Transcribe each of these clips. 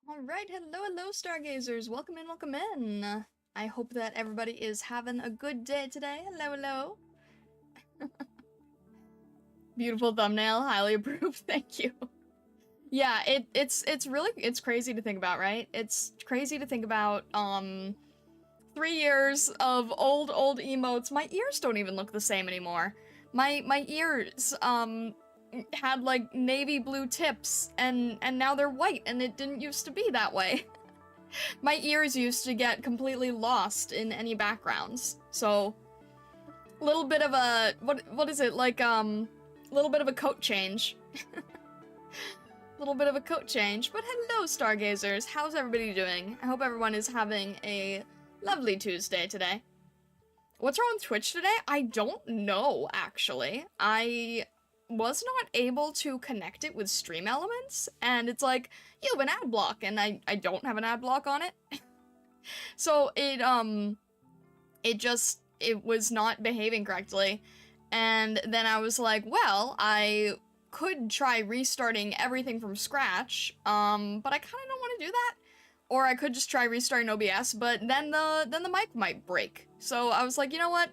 Alright, hello, stargazers. Welcome in, welcome in. I hope that everybody is having a good day today. Hello. Beautiful thumbnail, highly approved, thank you. Yeah, it's really, it's crazy to think about, right? It's crazy to think about, 3 years of old emotes. My ears don't even look the same anymore. My ears, had like navy blue tips and now they're white and it didn't used to be that way. My ears used to get completely lost in any backgrounds. So little bit of a what is it like little bit of a coat change. Little bit of a coat change. But hello stargazers, how's everybody doing? I hope everyone is having a lovely Tuesday today. What's wrong with Twitch today? I don't know actually. I was not able to connect it with Stream Elements, and it's like, you have an ad block, and I don't have an ad block on it. So it was not behaving correctly, and then I was like, well, I could try restarting everything from scratch, but I kind of don't want to do that. Or I could just try restarting OBS, but then the mic might break. So I was like, you know what?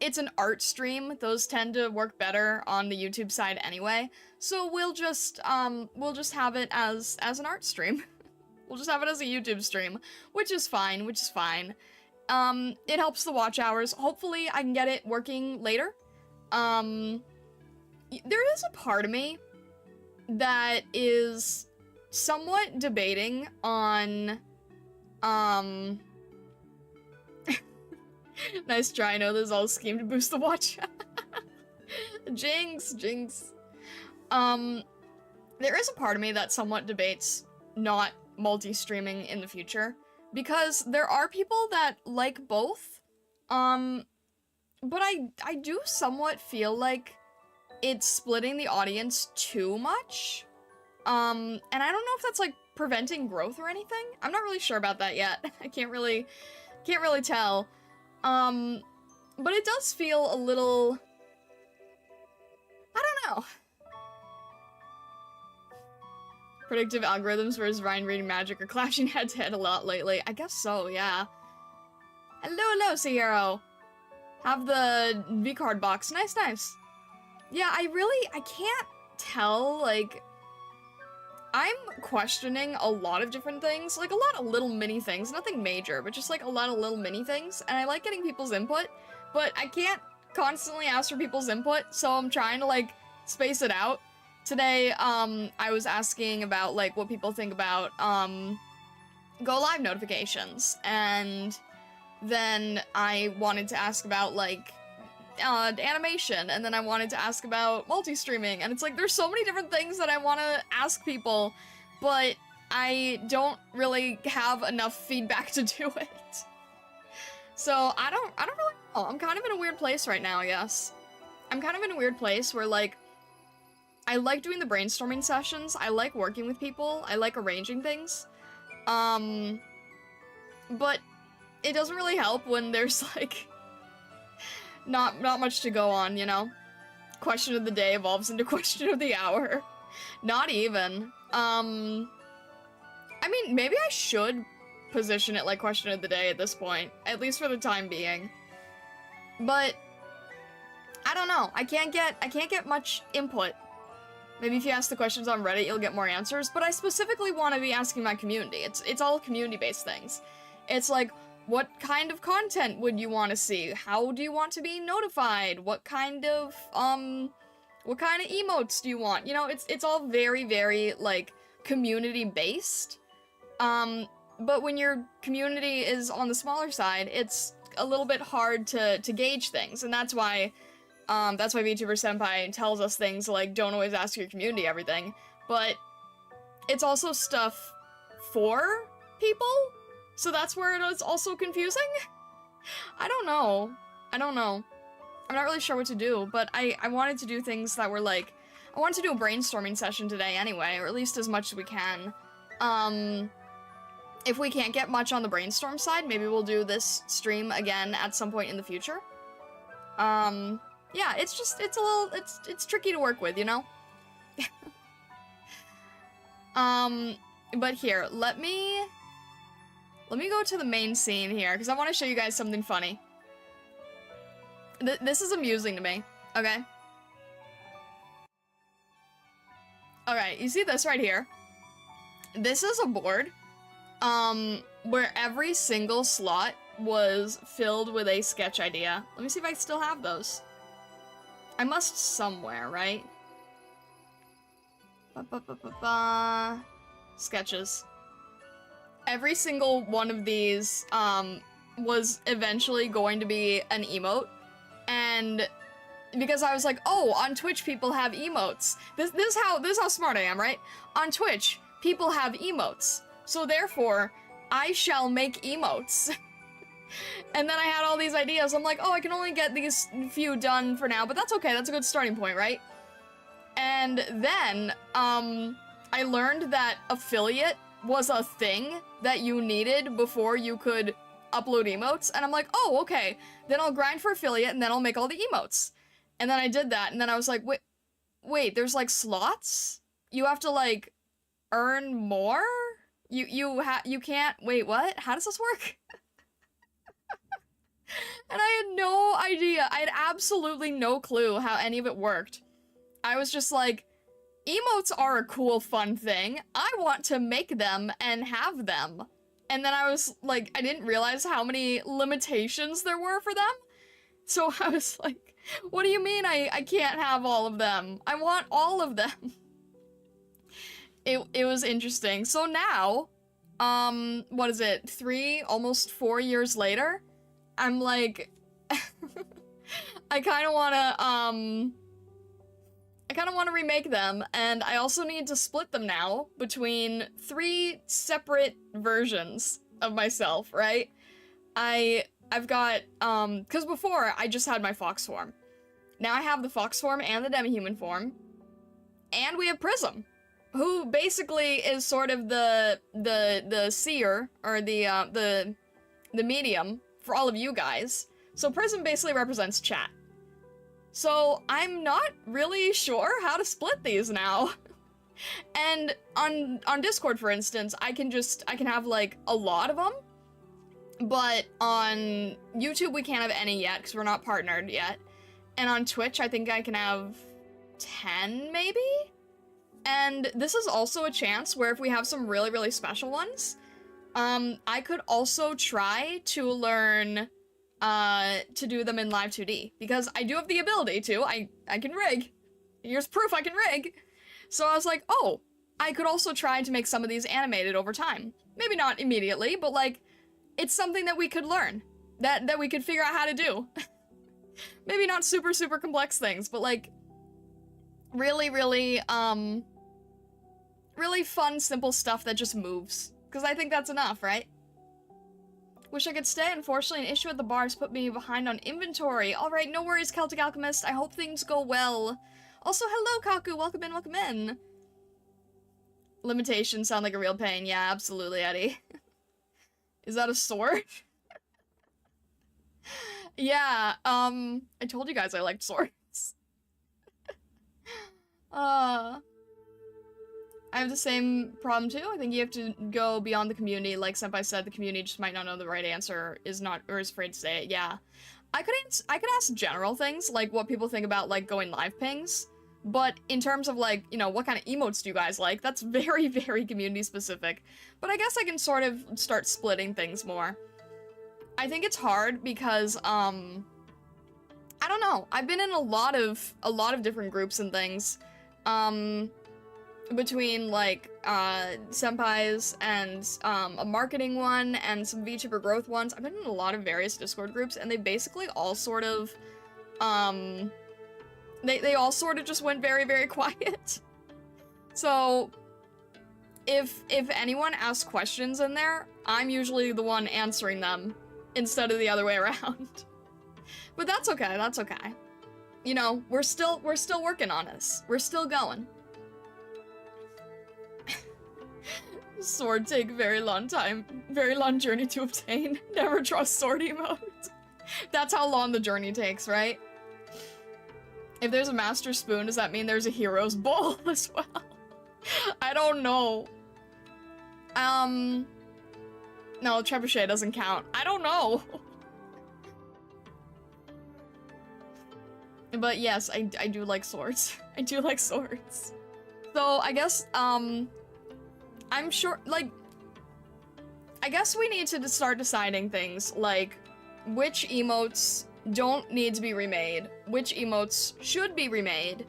It's an art stream. Those tend to work better on the YouTube side anyway. So we'll just have it as an art stream. We'll just have it as a YouTube stream, which is fine, It helps the watch hours. Hopefully I can get it working later. There is a part of me that is somewhat debating on, nice try, I know this is all a scheme to boost the watch. Jinx. There is a part of me that somewhat debates not multi-streaming in the future, because there are people that like both, but I do somewhat feel like it's splitting the audience too much, and I don't know if that's like preventing growth or anything. I'm not really sure about that yet. I can't really tell. But it does feel a little, I don't know. Predictive algorithms versus Ryan reading magic are clashing head to head a lot lately. I guess so, yeah. Hello, Sierra. Have the V-card box. Nice. Yeah, I can't tell, like, I'm questioning a lot of different things, like a lot of little mini things, nothing major, but just like a lot of little mini things, and I like getting people's input, but I can't constantly ask for people's input, so I'm trying to like space it out. Today, I was asking about like what people think about, go live notifications, and then I wanted to ask about like animation, and then I wanted to ask about multi-streaming, and it's like there's so many different things that I want to ask people, but I don't really have enough feedback to do it. So I don't really know. I'm kind of in a weird place right now, I guess. I'm kind of in a weird place where like I like doing the brainstorming sessions, I like working with people, I like arranging things. But it doesn't really help when there's like not much to go on, you know? Question of the day evolves into question of the hour. Not even. I mean, maybe I should position it like question of the day at this point, at least for the time being. But I don't know. I can't get much input. Maybe if you ask the questions on Reddit, you'll get more answers, but I specifically want to be asking my community. It's all community-based things. It's like, what kind of content would you want to see? How do you want to be notified? What kind of emotes do you want? You know, it's all very, very, like, community-based. But when your community is on the smaller side, it's a little bit hard to gauge things, and that's why VTuber Senpai tells us things like, don't always ask your community everything, but it's also stuff for people? So that's where it is also confusing? I don't know. I'm not really sure what to do, but I wanted to do things that were like, I wanted to do a brainstorming session today anyway, or at least as much as we can. If we can't get much on the brainstorm side, maybe we'll do this stream again at some point in the future. Yeah, it's just, it's tricky to work with, you know? But here, let me go to the main scene here, because I want to show you guys something funny. This is amusing to me, okay? Alright, you see this right here? This is a board, where every single slot was filled with a sketch idea. Let me see if I still have those. I must somewhere, right? Sketches. Every single one of these, was eventually going to be an emote, and because I was like, oh, on Twitch people have emotes. This is how smart I am, right? On Twitch, people have emotes, so therefore, I shall make emotes. And then I had all these ideas. I'm like, oh, I can only get these few done for now, but that's okay. That's a good starting point, right? And then, I learned that affiliate was a thing that you needed before you could upload emotes, and I'm like, oh, okay, then I'll grind for affiliate, and then I'll make all the emotes. And then I did that, and then I was like, wait, there's, like, slots? You have to, like, earn more? You can't, wait, what? How does this work? And I had no idea. I had absolutely no clue how any of it worked. I was just like, emotes are a cool, fun thing. I want to make them and have them. And then I was like, I didn't realize how many limitations there were for them. So I was like, what do you mean I can't have all of them? I want all of them. It was interesting. So now, what is it, almost 4 years later? I'm like, I kind of want to remake them, and I also need to split them now between 3 separate versions of myself, right? I've got, because before, I just had my fox form. Now I have the fox form and the demi-human form, and we have Prism, who basically is sort of the seer, or the medium for all of you guys. So Prism basically represents chat. So I'm not really sure how to split these now. And on Discord, for instance, I can have like a lot of them, but on YouTube we can't have any yet because we're not partnered yet. And on Twitch, I think I can have 10, maybe? And this is also a chance where if we have some really, really special ones, I could also try to learn to do them in Live 2D, because I do have the ability to. I can rig. Here's proof I can rig. So I was like, oh, I could also try to make some of these animated over time. Maybe not immediately, but like, it's something that we could learn, that we could figure out how to do. Maybe not super, super complex things, but like, really, really, really fun, simple stuff that just moves. Because I think that's enough, right? Wish I could stay. Unfortunately, an issue at the bars put me behind on inventory. Alright, no worries, Celtic Alchemist. I hope things go well. Also, hello, Kaku. Welcome in, welcome in. Limitations sound like a real pain. Yeah, absolutely, Eddie. Is that a sword? Yeah, I told you guys I liked swords. I have the same problem too. I think you have to go beyond the community. Like Senpai said, the community just might not know the right answer, is afraid to say it. Yeah. I could ask general things, like what people think about, like, going live pings. But in terms of, like, you know, what kind of emotes do you guys like? That's very, very community specific. But I guess I can sort of start splitting things more. I think it's hard because, I don't know. I've been in a lot of different groups and things. Between, like, senpais and, a marketing one and some VTuber growth ones. I've been in a lot of various Discord groups, and they basically all sort of, they all sort of just went very, very quiet. So, if anyone asks questions in there, I'm usually the one answering them instead of the other way around. But that's okay, that's okay. You know, we're still working on this. We're still going. Sword take very long time. Very long journey to obtain. Never trust sword emote. That's how long the journey takes, right? If there's a master spoon, does that mean there's a hero's bowl as well? I don't know. No, trebuchet doesn't count. I don't know. But yes, I do like swords. I do like swords. So I guess, I'm sure, like, I guess we need to start deciding things, like, which emotes don't need to be remade, which emotes should be remade,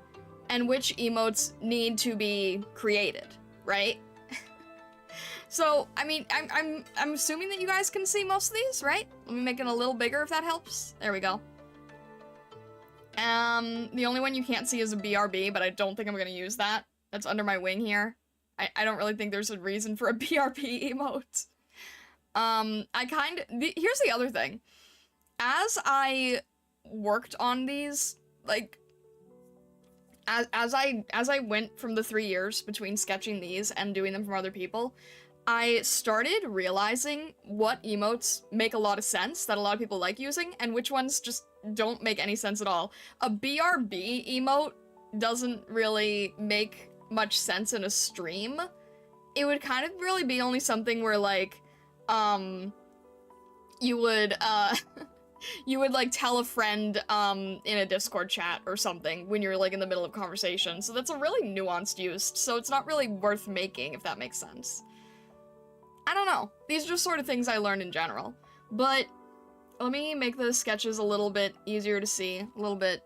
and which emotes need to be created, right? So, I mean, I'm assuming that you guys can see most of these, right? Let me make it a little bigger if that helps. There we go. The only one you can't see is a BRB, but I don't think I'm gonna use that. That's under my wing here. I don't really think there's a reason for a BRB emote. Here's the other thing. As I worked on these, like, as I went from the 3 years between sketching these and doing them for other people, I started realizing what emotes make a lot of sense, that a lot of people like using, and which ones just don't make any sense at all. A BRB emote doesn't really make much sense in a stream. It would kind of really be only something where, like, you would, you would, like, tell a friend, in a Discord chat or something when you're, like, in the middle of conversation. So that's a really nuanced use, so it's not really worth making, if that makes sense. I don't know. These are just sort of things I learned in general. But let me make the sketches a little bit easier to see, a little bit,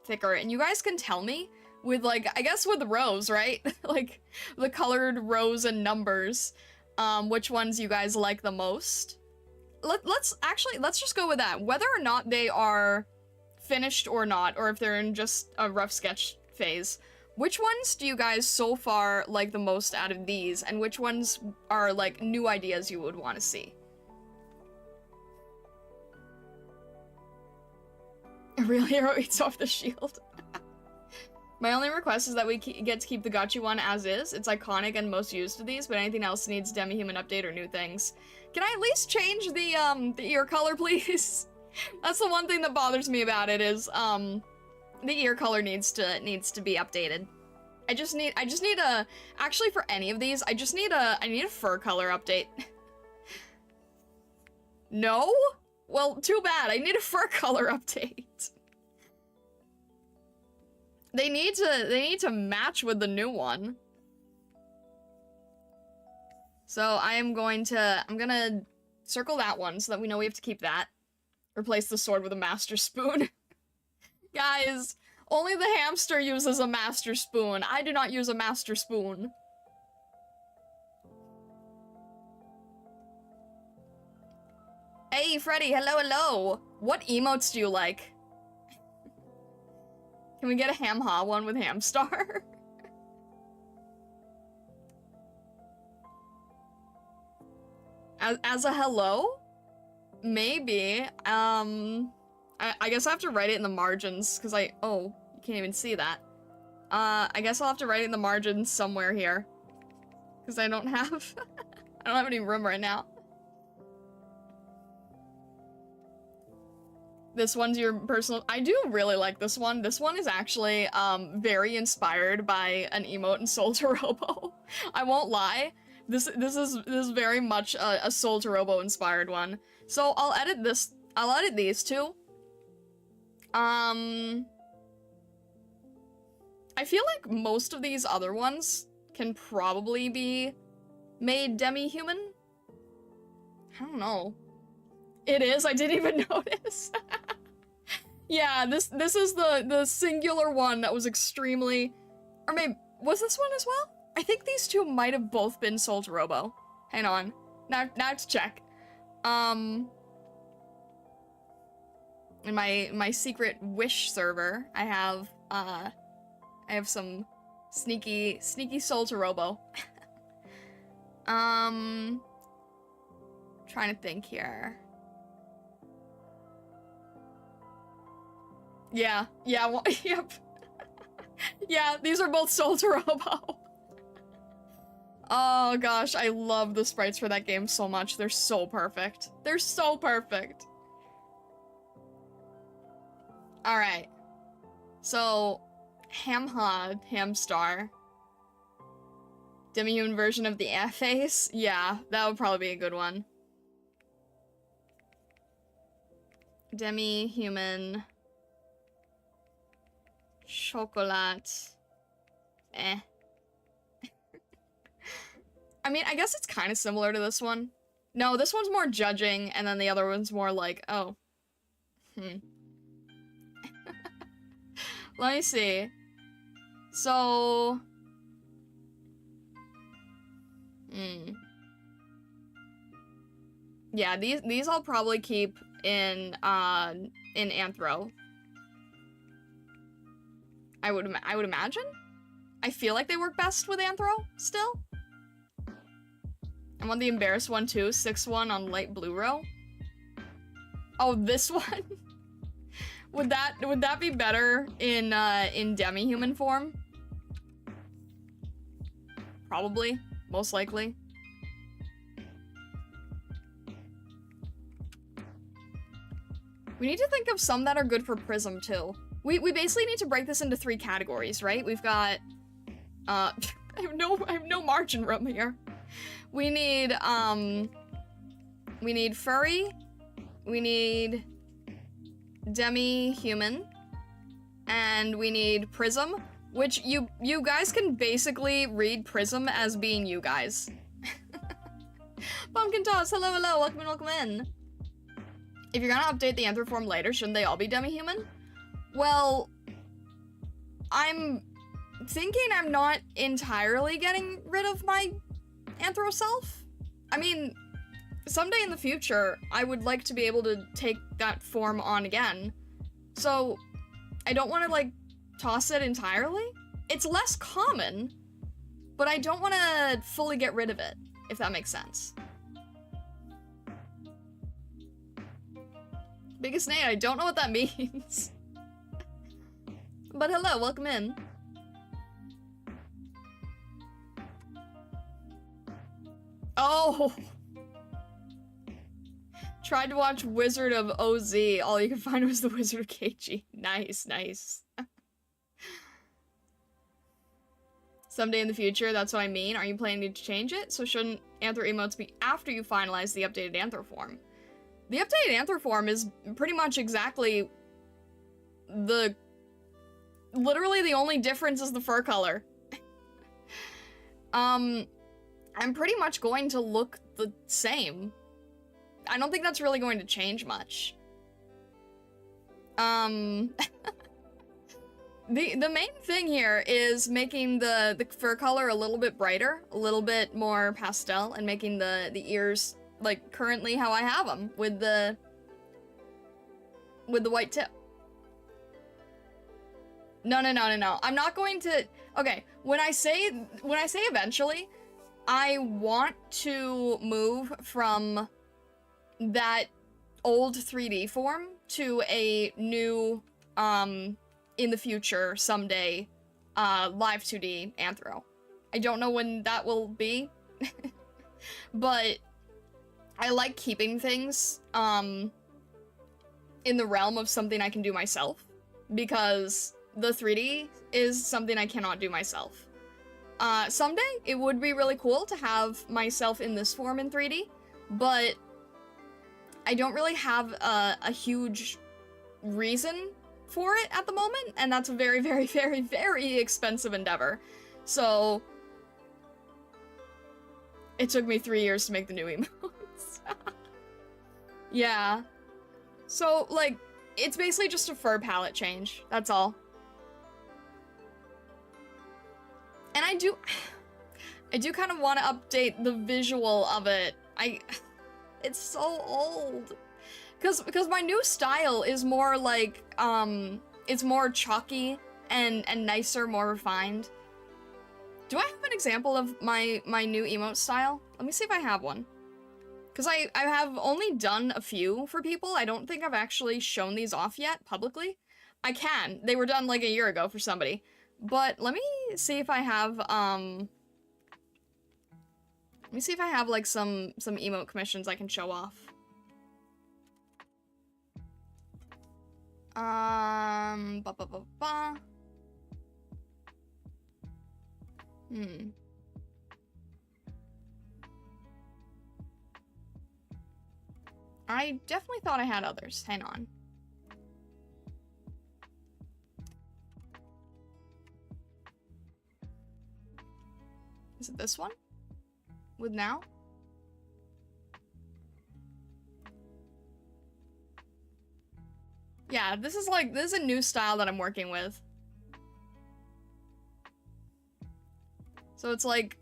thicker, and you guys can tell me with, like, I guess with the rows, right? Like, the colored rows and numbers, which ones you guys like the most. Let's just go with that. Whether or not they are finished or not, or if they're in just a rough sketch phase, which ones do you guys so far like the most out of these, and which ones are, like, new ideas you would want to see? A real hero eats off the shield. My only request is that we get to keep the gotcha one as is. It's iconic and most used of these, but anything else needs demi-human update or new things. Can I at least change the ear color, please? That's the one thing that bothers me about it is, the ear color needs to be updated. I just need a, actually for any of these, I need a fur color update. No? Well, too bad, I need a fur color update. They need to match with the new one. So I'm gonna circle that one so that we know we have to keep that. Replace the sword with a master spoon. Guys, only the hamster uses a master spoon. I do not use a master spoon. Hey, Freddy, hello, hello. What emotes do you like? Can we get a ham-ha one with Hamstar? As a hello? Maybe. I guess I have to write it in the margins, because oh, you can't even see that. I guess I'll have to write it in the margins somewhere here. Because I don't have, I don't have any room right now. This one's your personal, I do really like this one. This one is actually, very inspired by an emote in Soul to Robo. I won't lie. This is very much a Soul to Robo inspired one. So I'll edit these two. I feel like most of these other ones can probably be made demi-human. I don't know. It is, I didn't even notice. Yeah, this is the singular one that was extremely, or maybe, was this one as well? I think these two might have both been Soul to Robo. Hang on. Now to check. In my secret wish server, I have some sneaky Soul to Robo. Trying to think here. Yeah, well, yep. Yeah, these are both Soul to Robo. Oh gosh, I love the sprites for that game so much. They're so perfect. They're so perfect. Alright. So, Hamstar. Demi-human version of the F-face? Yeah, that would probably be a good one. Demi-human. Chocolat. Eh. I mean, I guess it's kind of similar to this one. No, this one's more judging, and then the other one's more like, oh. Let me see. So... Yeah, these I'll probably keep in Anthro. I would imagine? I feel like they work best with Anthro, still. I want the embarrassed one too, 6-1 on light blue row. Oh, this one? Would that be better in demi-human form? Probably, most likely. We need to think of some that are good for Prism too. We basically need to break this into 3 categories, right? We've got I have no margin room here. We need furry, we need demi-human, and we need Prism, which you guys can basically read Prism as being you guys. Pumpkin Toss, hello, welcome in. If you're gonna update the Anthroform later, shouldn't they all be demi-human? Well, I'm thinking I'm not entirely getting rid of my Anthro self. I mean, someday in the future, I would like to be able to take that form on again. So, I don't want to, like, toss it entirely. It's less common, but I don't want to fully get rid of it, if that makes sense. Biggest Nate, I don't know what that means. But hello, welcome in. Oh! Tried to watch Wizard of OZ. All you could find was the Wizard of KG. Nice. Someday in the future, that's what I mean. Are you planning to change it? So shouldn't Anthro emotes be after you finalize the updated Anthro form? The updated Anthro form is pretty much exactly the Literally the only difference is the fur color. I'm pretty much going to look the same. I don't think that's really going to change much. The main thing here is making the fur color a little bit brighter, a little bit more pastel, and making the ears like currently how I have them with the white tip. No. I'm not going to. Okay, when I say eventually, I want to move from that old 3D form to a new in the future someday live 2D anthro. I don't know when that will be, but I like keeping things in the realm of something I can do myself, because the 3D is something I cannot do myself. Someday it would be really cool to have myself in this form in 3D, but I don't really have a huge reason for it at the moment, and that's a very, very, very, very expensive endeavor. So it took me 3 years to make the new emotes. Yeah. So, like, it's basically just a fur palette change. That's all. And I do kind of want to update the visual of it. It's so old. Because my new style is more like, it's more chalky and nicer, more refined. Do I have an example of my new emote style? Let me see if I have one. Because I have only done a few for people. I don't think I've actually shown these off yet publicly. I can. They were done like a year ago for somebody. But let me see if I have, let me see if I have like some emote commissions I can show off. I definitely thought I had others. Hang on. Is it this one? With now? Yeah, this is a new style that I'm working with. So it's like,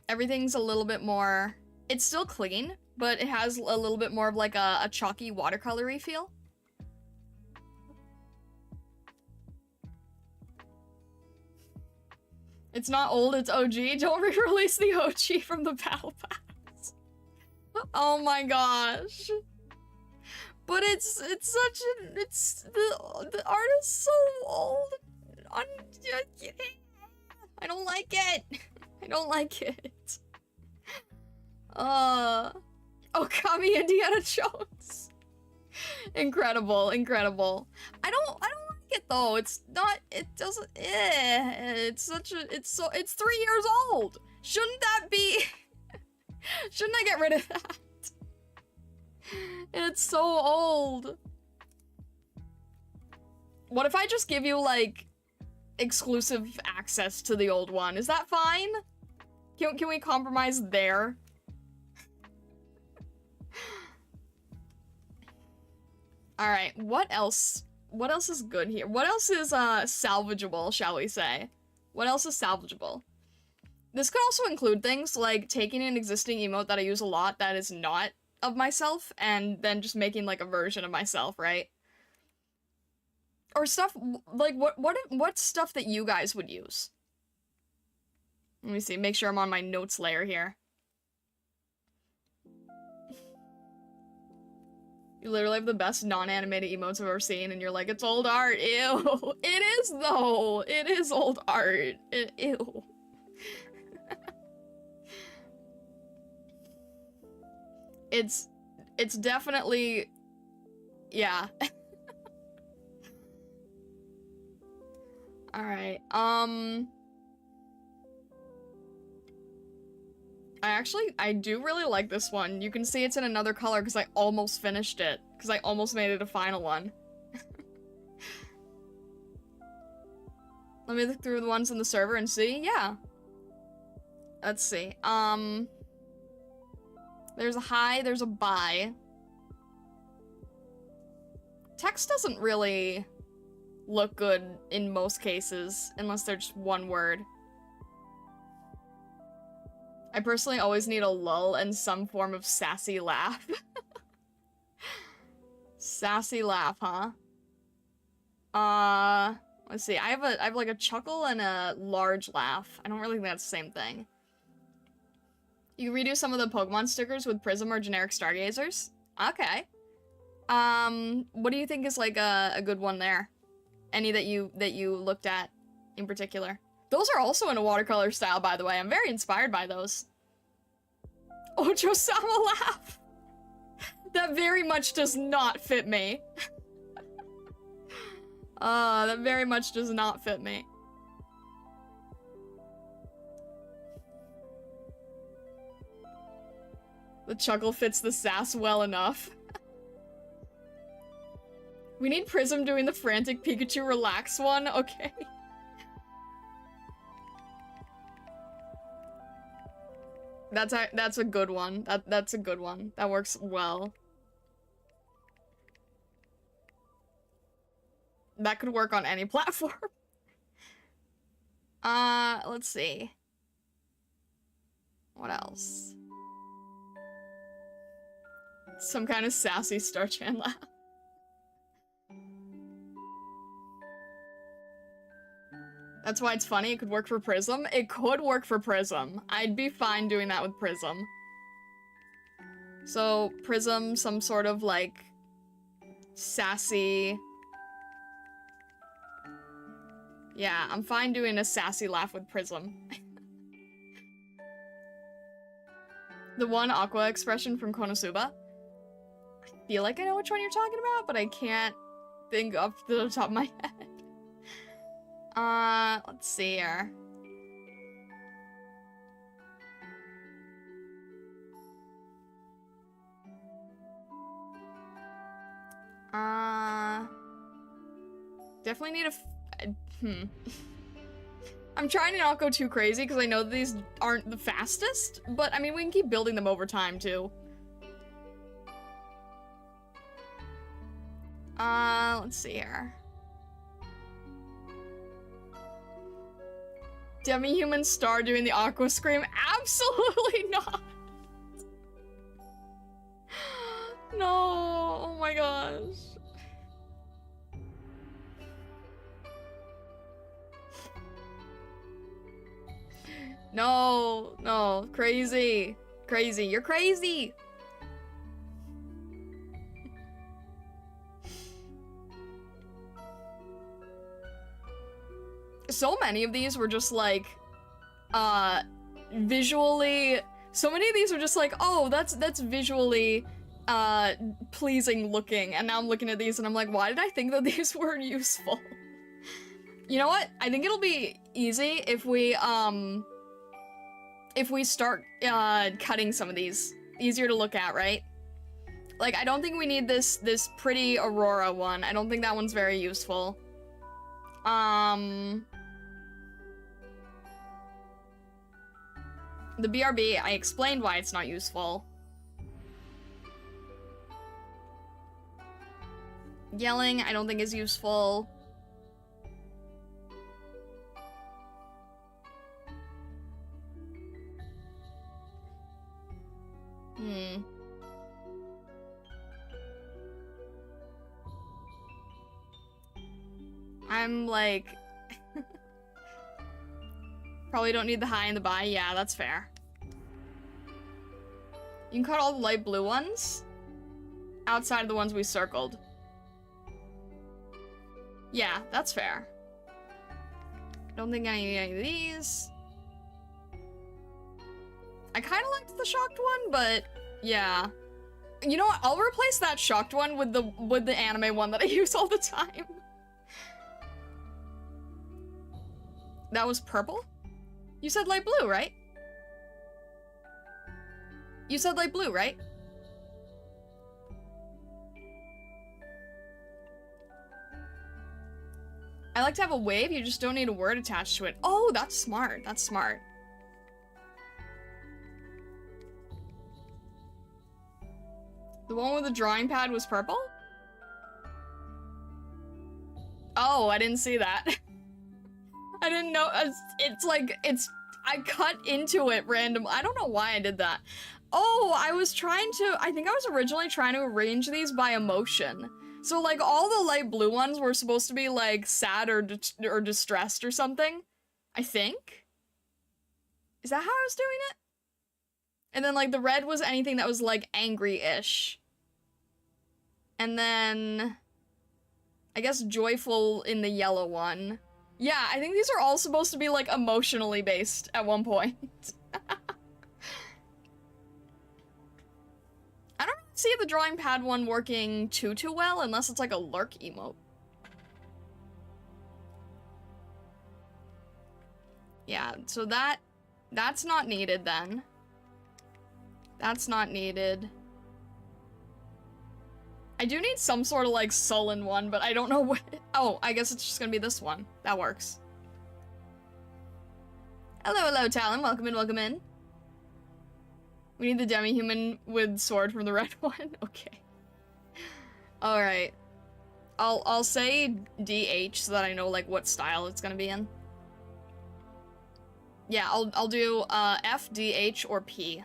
everything's a little bit more, it's still clean, but it has a little bit more of like a chalky watercolory feel. It's not old, it's OG. Don't re-release the OG from the Battle Pass. Oh my gosh. But it's such an, the art is so old. I don't like it. I don't like it. Okami Indiana Jones. Incredible, incredible. I don't like it though. It's not, it doesn't, it's 3 years old. Shouldn't that be, shouldn't I get rid of that? It's so old. What if I just give you like exclusive access to the old one? Is that fine? Can we compromise there? All right, what else? What else is good here? What else is salvageable, shall we say? What else is salvageable? This could also include things like taking an existing emote that I use a lot that is not of myself and then just making like a version of myself, right? Or stuff like what stuff that you guys would use? Let me see, make sure I'm on my notes layer here. You literally have the best non-animated emotes I've ever seen, and you're like, it's old art, ew. It is, though. It is old art. Ew. It's definitely, yeah. Alright, I do really like this one. You can see it's in another color because I almost finished it. Because I almost made it a final one. Let me look through the ones in the server and see. Yeah. Let's see. There's a hi, there's a bye. Text doesn't really look good in most cases, unless they're just one word. I personally always need a lull and some form of sassy laugh. Sassy laugh, huh? Let's see. I have like a chuckle and a large laugh. I don't really think that's the same thing. You redo some of the Pokemon stickers with Prism or generic Stargazers? Okay. What do you think is like a good one there? Any that you looked at in particular? Those are also in a watercolor style, by the way. I'm very inspired by those. Ocho-sama laugh! That very much does not fit me. That very much does not fit me. The chuckle fits the sass well enough. We need Prism doing the frantic Pikachu relax one? Okay. That's a good one. That's a good one. That works well. That could work on any platform. Let's see. What else? Some kind of sassy Starchan laugh. That's why it's funny. It could work for Prism. It could work for Prism. I'd be fine doing that with Prism. So, Prism, some sort of, like, sassy... Yeah, I'm fine doing a sassy laugh with Prism. The one Aqua expression from Konosuba. I feel like I know which one you're talking about, but I can't think off the top of my head. Let's see here. Definitely need I'm trying to not go too crazy because I know that these aren't the fastest, but I mean, we can keep building them over time too. Let's see here. Demi-human star doing the aqua scream? Absolutely not! No, oh my gosh. No, no, crazy. Crazy, you're crazy! So many of these were just like, visually, so many of these were just like, oh, that's visually, pleasing looking, and now I'm looking at these and I'm like, why did I think that these were useful? You know what? I think it'll be easy if we start, cutting some of these. Easier to look at, right? Like, I don't think we need this pretty Aurora one. I don't think that one's very useful. The BRB, I explained why it's not useful. Yelling, I don't think is useful. I'm like... Probably don't need the high and the buy. Yeah, that's fair. You can cut all the light blue ones outside of the ones we circled. Yeah, that's fair. Don't think I need any of these. I kind of liked the shocked one, but yeah. You know what? I'll replace that shocked one with the anime one that I use all the time. That was purple? You said light blue, right? You said light blue, right? I like to have a wave, you just don't need a word attached to it. Oh, that's smart. That's smart. The one with the drawing pad was purple? Oh, I didn't see that. I didn't know. It's like, I cut into it random. I don't know why I did that. Oh, I think I was originally trying to arrange these by emotion. So like all the light blue ones were supposed to be like sad or distressed or something. I think. Is that how I was doing it? And then like the red was anything that was like angry-ish. And then I guess joyful in the yellow one. Yeah, I think these are all supposed to be like emotionally based at one point. I don't see the drawing pad one working too well unless it's like a lurk emote. Yeah, so that's not needed then. That's not needed. I do need some sort of like sullen one, but I don't know what. Oh, I guess it's just gonna be this one. That works. Hello, Talon. Welcome in, welcome in. We need the demi-human with sword from the red one. Okay. All right. I'll say DH so that I know like what style it's gonna be in. Yeah, I'll do F, DH, or P.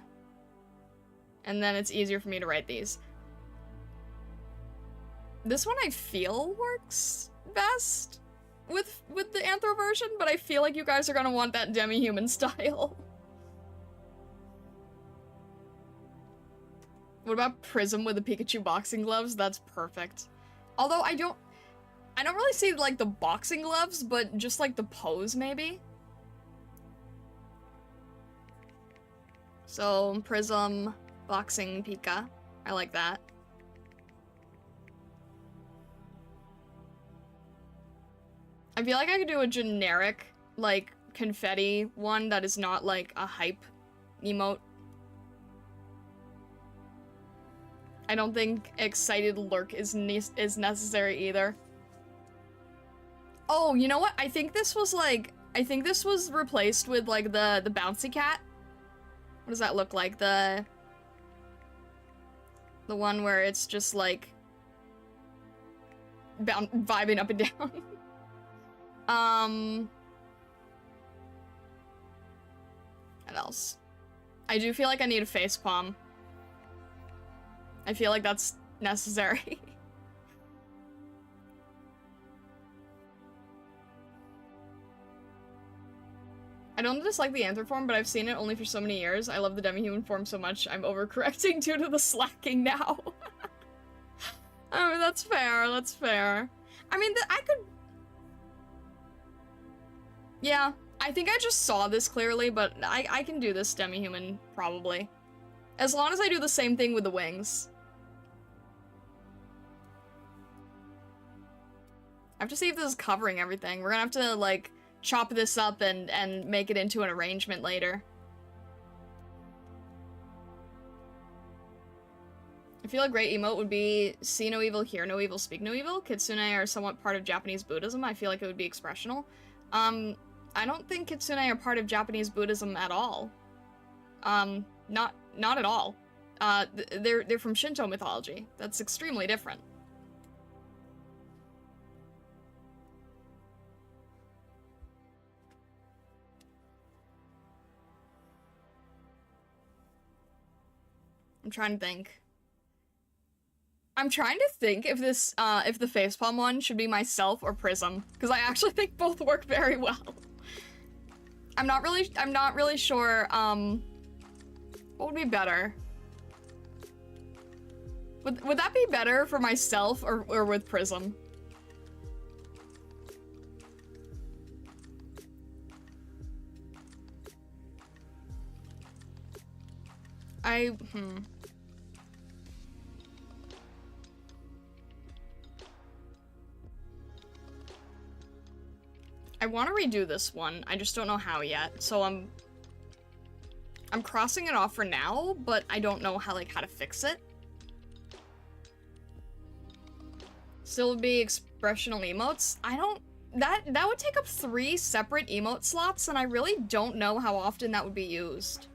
And then it's easier for me to write these. This one I feel works best with the anthro version, but I feel like you guys are gonna want that demi-human style. What about Prism with the Pikachu boxing gloves? That's perfect. Although I don't really see like the boxing gloves, but just like the pose maybe. So Prism, boxing Pika. I like that. I feel like I could do a generic, like, confetti one that is not, like, a hype emote. I don't think excited lurk is necessary either. Oh, you know what? I think this was, replaced with, like, the bouncy cat. What does that look like? The one where it's just, like, vibing up and down. What else? I do feel like I need a facepalm. I feel like that's necessary. I don't dislike the anthro form, but I've seen it only for so many years. I love the demi-human form so much, I'm overcorrecting due to the slacking now. I mean, that's fair, that's fair. I mean, I could... Yeah, I think I just saw this clearly, but I can do this demi-human, probably. As long as I do the same thing with the wings. I have to see if this is covering everything. We're gonna have to, like, chop this up and make it into an arrangement later. I feel a great emote would be see no evil, hear no evil, speak no evil. Kitsune are somewhat part of Japanese Buddhism. I feel like it would be expressional. I don't think Kitsune are part of Japanese Buddhism at all. Not at all. They're from Shinto mythology. That's extremely different. I'm trying to think. I'm trying to think if this, if the facepalm one should be myself or Prism, because I actually think both work very well. I'm not really sure, what would be better? Would that be better for myself or with Prism? I want to redo this one. I just don't know how yet. So I'm crossing it off for now, but I don't know how to fix it. Still be expressional emotes. I don't That would take up 3 separate emote slots, and I really don't know how often that would be used.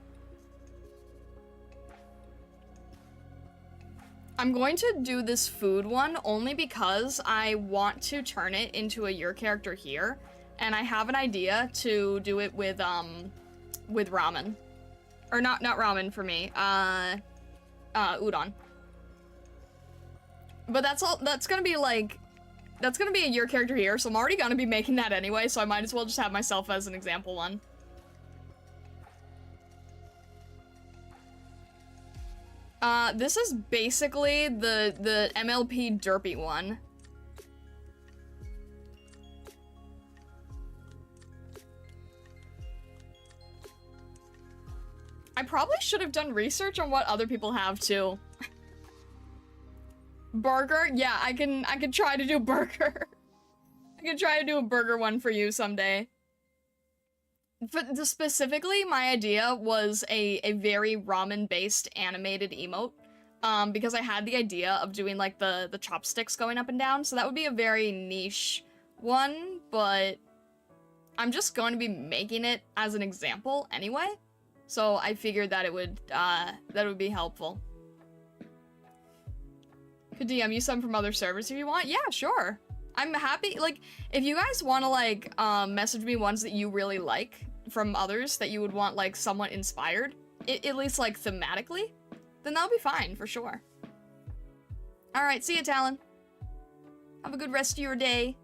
I'm going to do this food one only because I want to turn it into a your character here, and I have an idea to do it with ramen. Or not ramen for me, udon. But that's gonna be like, that's gonna be a your character here, so I'm already gonna be making that anyway, so I might as well just have myself as an example one. This is basically the MLP derpy one. I probably should have done research on what other people have too. Burger? Yeah, I can try to do burger. I can try to do a burger one for you someday. But specifically, my idea was a very ramen-based animated emote. Because I had the idea of doing like the chopsticks going up and down, so that would be a very niche one, but I'm just going to be making it as an example anyway. So I figured that it would be helpful. Could DM you some from other servers if you want? Yeah, sure. I'm happy, like, if you guys want to, like, message me ones that you really like from others that you would want, like, somewhat inspired, at least, like, thematically, then that'll be fine, for sure. Alright, see ya, Talon. Have a good rest of your day.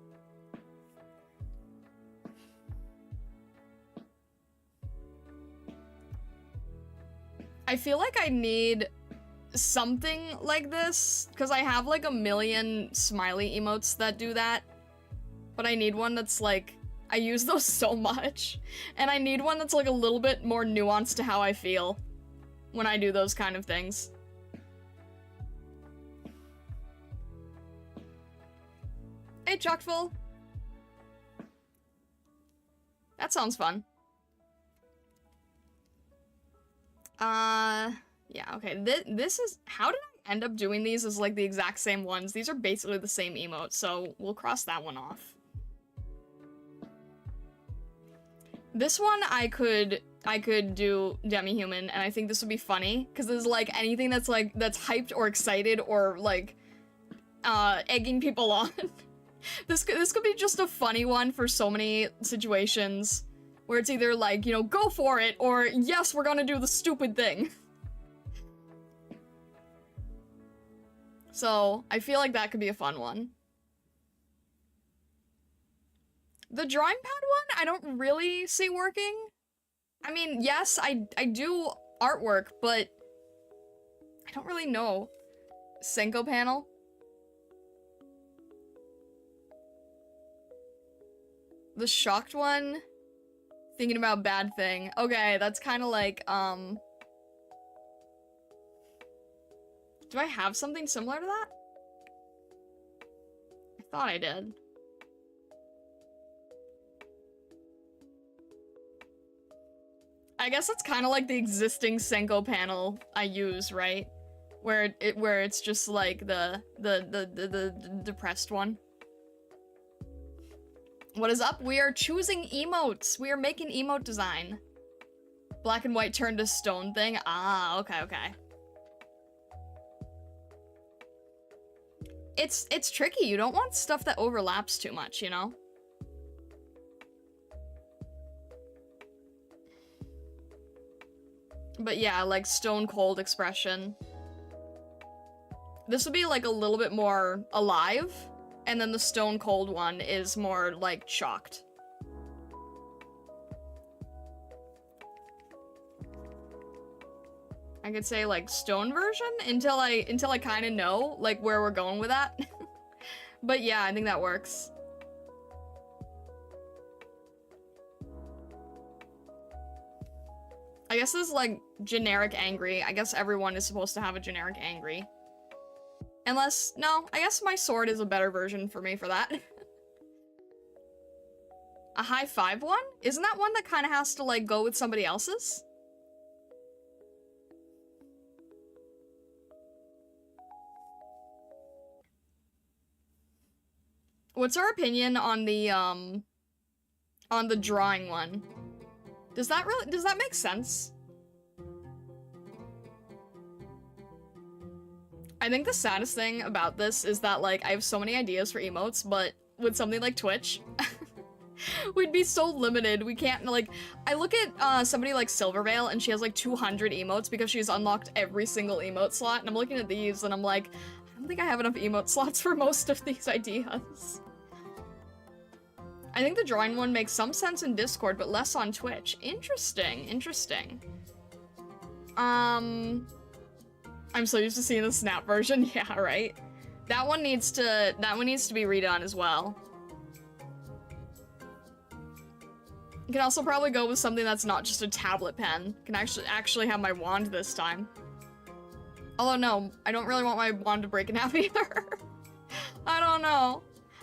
I feel like I need something like this, because I have like a million smiley emotes that do that, but I need one that's like, I use those so much, and I need one that's like a little bit more nuanced to how I feel when I do those kind of things. Hey, Chuckful. That sounds fun. Yeah, okay, this is, how did I end up doing these as, like, the exact same ones? These are basically the same emote, so we'll cross that one off. This one I could do demi-human, and I think this would be funny, because this is, like, anything that's, like, that's hyped or excited or, like, egging people on. This could be just a funny one for so many situations, where it's either, like, you know, go for it, or, yes, we're gonna do the stupid thing. So, I feel like that could be a fun one. The drawing pad one, I don't really see working. I mean, yes, I do artwork, but I don't really know. Senko panel? The shocked one? Thinking about bad thing. Okay, that's kind of like, do I have something similar to that? I thought I did. I guess it's kind of like the existing Senko panel I use, right? Where it's just like the depressed one. What is up? We are choosing emotes. We are making emote design. Black and white turned to stone thing. Ah, okay, okay. It's tricky. You don't want stuff that overlaps too much, you know? But yeah, like stone cold expression. This would be like a little bit more alive, and then the stone cold one is more like shocked. I could say like stone version until I kind of know like where we're going with that. But yeah, I think that works. I guess this is like generic angry. I guess everyone is supposed to have a generic angry. Unless, no, I guess my sword is a better version for me for that. A high five one? Isn't that one that kind of has to like go with somebody else's? What's our opinion on the drawing one? Does that make sense? I think the saddest thing about this is that, like, I have so many ideas for emotes, but with something like Twitch, we'd be so limited. We can't, like, I look at somebody like Silvervale and she has like 200 emotes because she's unlocked every single emote slot, and I'm looking at these and I'm like, I don't think I have enough emote slots for most of these ideas. I think the drawing one makes some sense in Discord, but less on Twitch. Interesting, interesting. I'm so used to seeing the snap version. Yeah, right. That one needs to be redone as well. You can also probably go with something that's not just a tablet pen. Can actually have my wand this time. Although no, I don't really want my wand to break in half either. I don't know.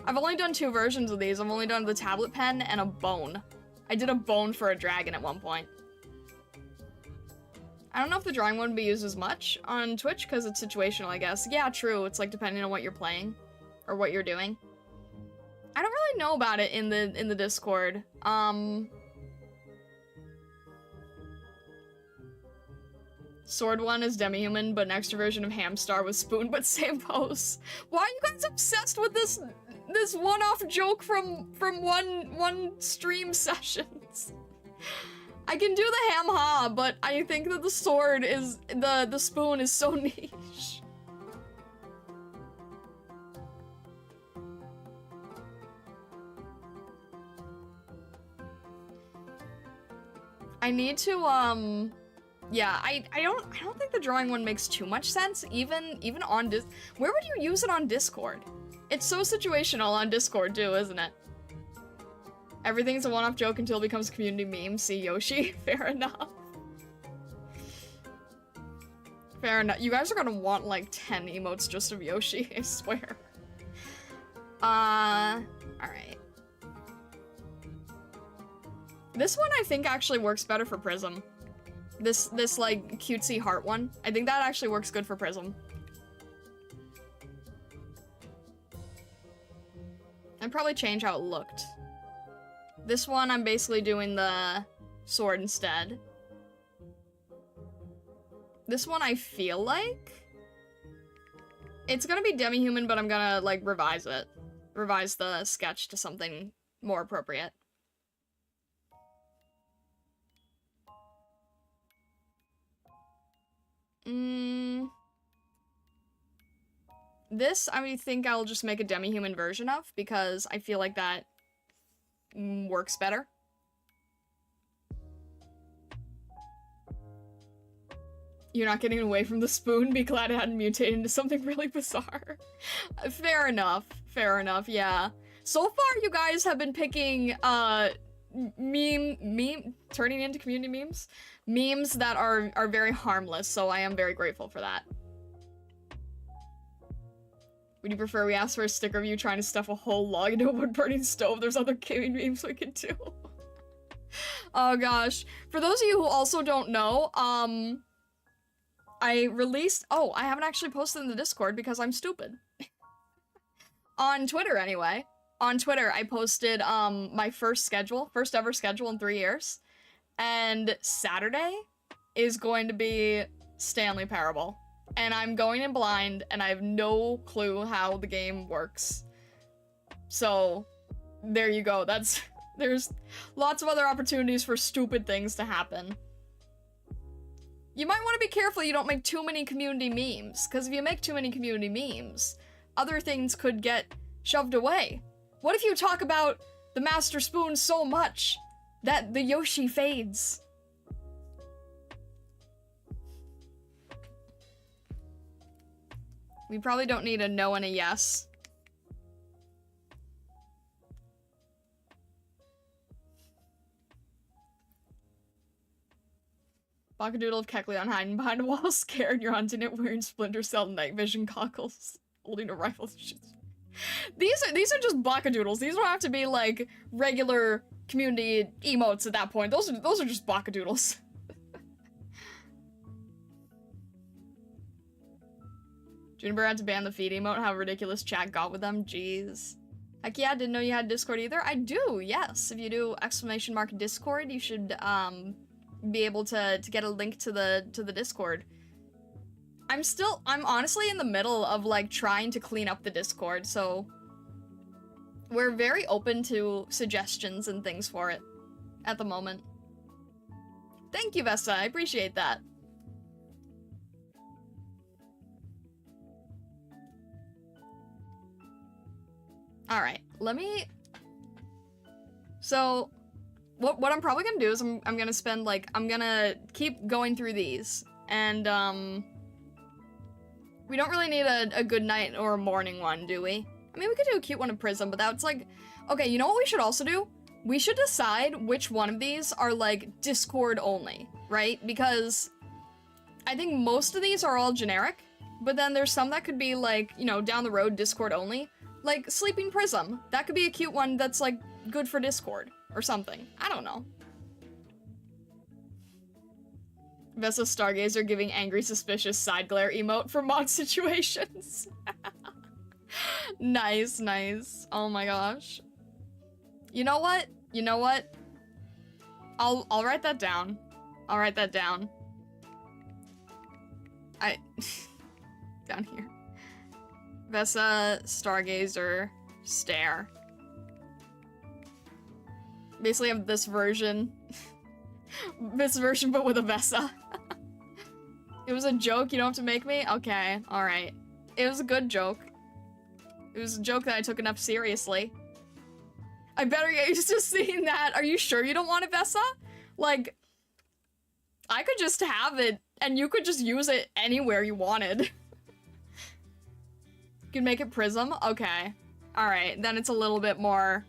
I've only done 2 versions of these. I've only done the tablet pen and a bone. I did a bone for a dragon at one point. I don't know if the drawing one would be used as much on Twitch because it's situational, I guess. Yeah, true. It's like depending on what you're playing or what you're doing. I don't really know about it in the Discord. Sword one is demi-human, but an extra version of Hamstar with spoon, but same pose. Why are you guys obsessed with this one-off joke from one stream sessions? I can do the ham-ha, but I think that the sword is the spoon is so niche. I need to yeah, I don't think the drawing one makes too much sense, even on where would you use it on Discord? It's so situational on Discord too, isn't it? Everything's a one-off joke until it becomes a community meme. See Yoshi? Fair enough. Fair enough. You guys are gonna want like 10 emotes just of Yoshi, I swear. Alright. This one I think actually works better for Prism. This like cutesy heart one. I think that actually works good for Prism. I'd probably change how it looked. This one I'm basically doing the sword instead. This one I feel like it's gonna be demi-human, but I'm gonna like revise it. Revise the sketch to something more appropriate. This, I think I'll just make a demi-human version of, because I feel like that works better. You're not getting away from the spoon, be glad it hadn't mutated into something really bizarre. Fair enough, yeah. So far, you guys have been picking, turning into community memes? Memes that are very harmless, so I am very grateful for that. Would you prefer we ask for a sticker of you trying to stuff a whole log into a wood-burning stove? There's other gaming memes we could do. Oh gosh. For those of you who also don't know, I released- oh, I haven't actually posted in the Discord because I'm stupid. On Twitter, anyway. On Twitter, I posted, my first ever schedule in 3 years. And Saturday is going to be Stanley Parable. And I'm going in blind, and I have no clue how the game works. So, there you go. There's lots of other opportunities for stupid things to happen. You might want to be careful you don't make too many community memes, because if you make too many community memes, other things could get shoved away. What if you talk about the Master Spoon so much that the Yoshi fades? We probably don't need a no and a yes. Bakadoodle of Kecleon hiding behind a wall, scared. You're hunting it wearing Splinter Cell night vision goggles, holding a rifle. These are just Bakadoodles. These don't have to be like regular community emotes at that point. Those are just Bakadoodles. Juniper had to ban the feed emote, how ridiculous chat got with them. Jeez. Like, yeah, didn't know you had Discord either. I do, yes. If you do !Discord, you should be able to get a link to the Discord. I'm honestly in the middle of like trying to clean up the Discord, so we're very open to suggestions and things for it at the moment. Thank you, Vesta. I appreciate that. All right, let me. So, what I'm probably gonna do is I'm gonna spend like I'm gonna keep going through these, and we don't really need a good night or a morning one, do we? I mean, we could do a cute one of Prism, but that's like, okay. You know what we should also do? We should decide which one of these are like Discord only, right? Because I think most of these are all generic, but then there's some that could be like, you know, down the road Discord only. Like, Sleeping Prism. That could be a cute one that's, like, good for Discord. Or something. I don't know. Vessa Stargazer giving angry, suspicious side glare emote for mod situations. Nice, nice. Oh my gosh. You know what? You know what? I'll write that down. I'll write that down. Down here. Vessa, Stargazer, Stare. Basically have this version. This version, but with a Vessa. It was a joke, you don't have to make me? Okay, alright. It was a good joke. It was a joke that I took enough seriously. I better get used to seeing that. Are you sure you don't want a Vessa? Like, I could just have it, and you could just use it anywhere you wanted. You can make it Prism? Okay. Alright, then it's a little bit more,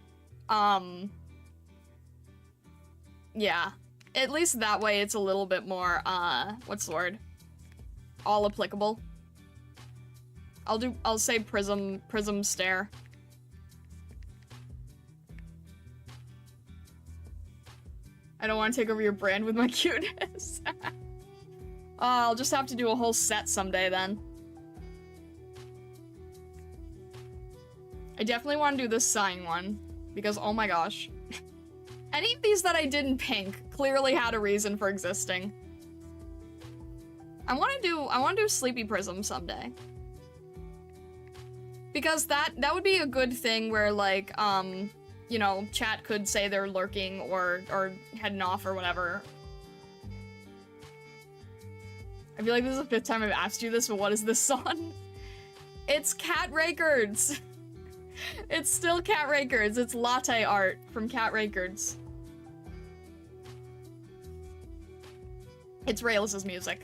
yeah. At least that way it's a little bit more, what's the word? All applicable. I'll say Prism Stare. I don't want to take over your brand with my cuteness. I'll just have to do a whole set someday then. I definitely want to do this sign one, because oh my gosh. Any of these that I did in pink clearly had a reason for existing. I want to do Sleepy Prism someday. Because that would be a good thing where like, you know, chat could say they're lurking or heading off or whatever. I feel like this is the 5th time I've asked you this, but what is this song? It's Cat Records. It's still Cat Records. It's latte art from Cat Records. It's Rayless's music.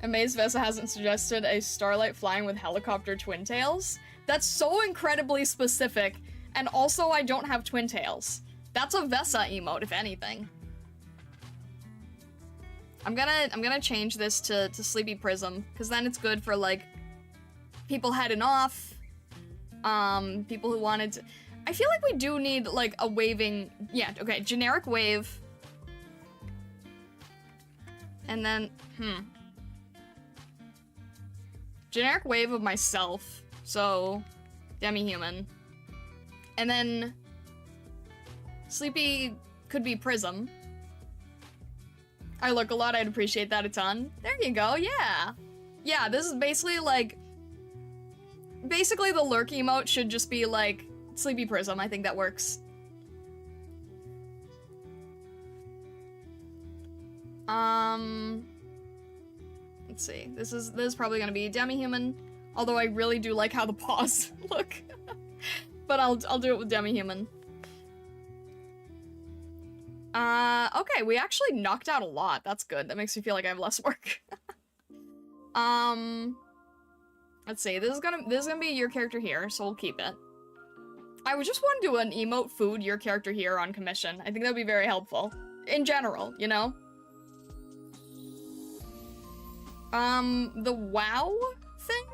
Amaze Vessa hasn't suggested a Starlight flying with helicopter twin tails. That's so incredibly specific, and also I don't have twin tails. That's a Vessa emote, if anything. I'm gonna change this to Sleepy Prism, because then it's good for like people heading off, people who wanted to. I feel like we do need like a waving, yeah, okay, generic wave. And then, generic wave of myself, so demi-human. And then Sleepy could be Prism. I look a lot, I'd appreciate that a ton. There you go, yeah. Yeah, this is basically like, basically the lurk emote should just be like Sleepy Prism. I think that works. Let's see. This is probably gonna be demi-human, although I really do like how the paws look. But I'll do it with demi-human. Okay, we actually knocked out a lot. That's good. That makes me feel like I have less work. Let's see. This is gonna be your character here, so we'll keep it. I would just want to do an emote food your character here on commission. I think that would be very helpful. In general, you know? The WoW thing,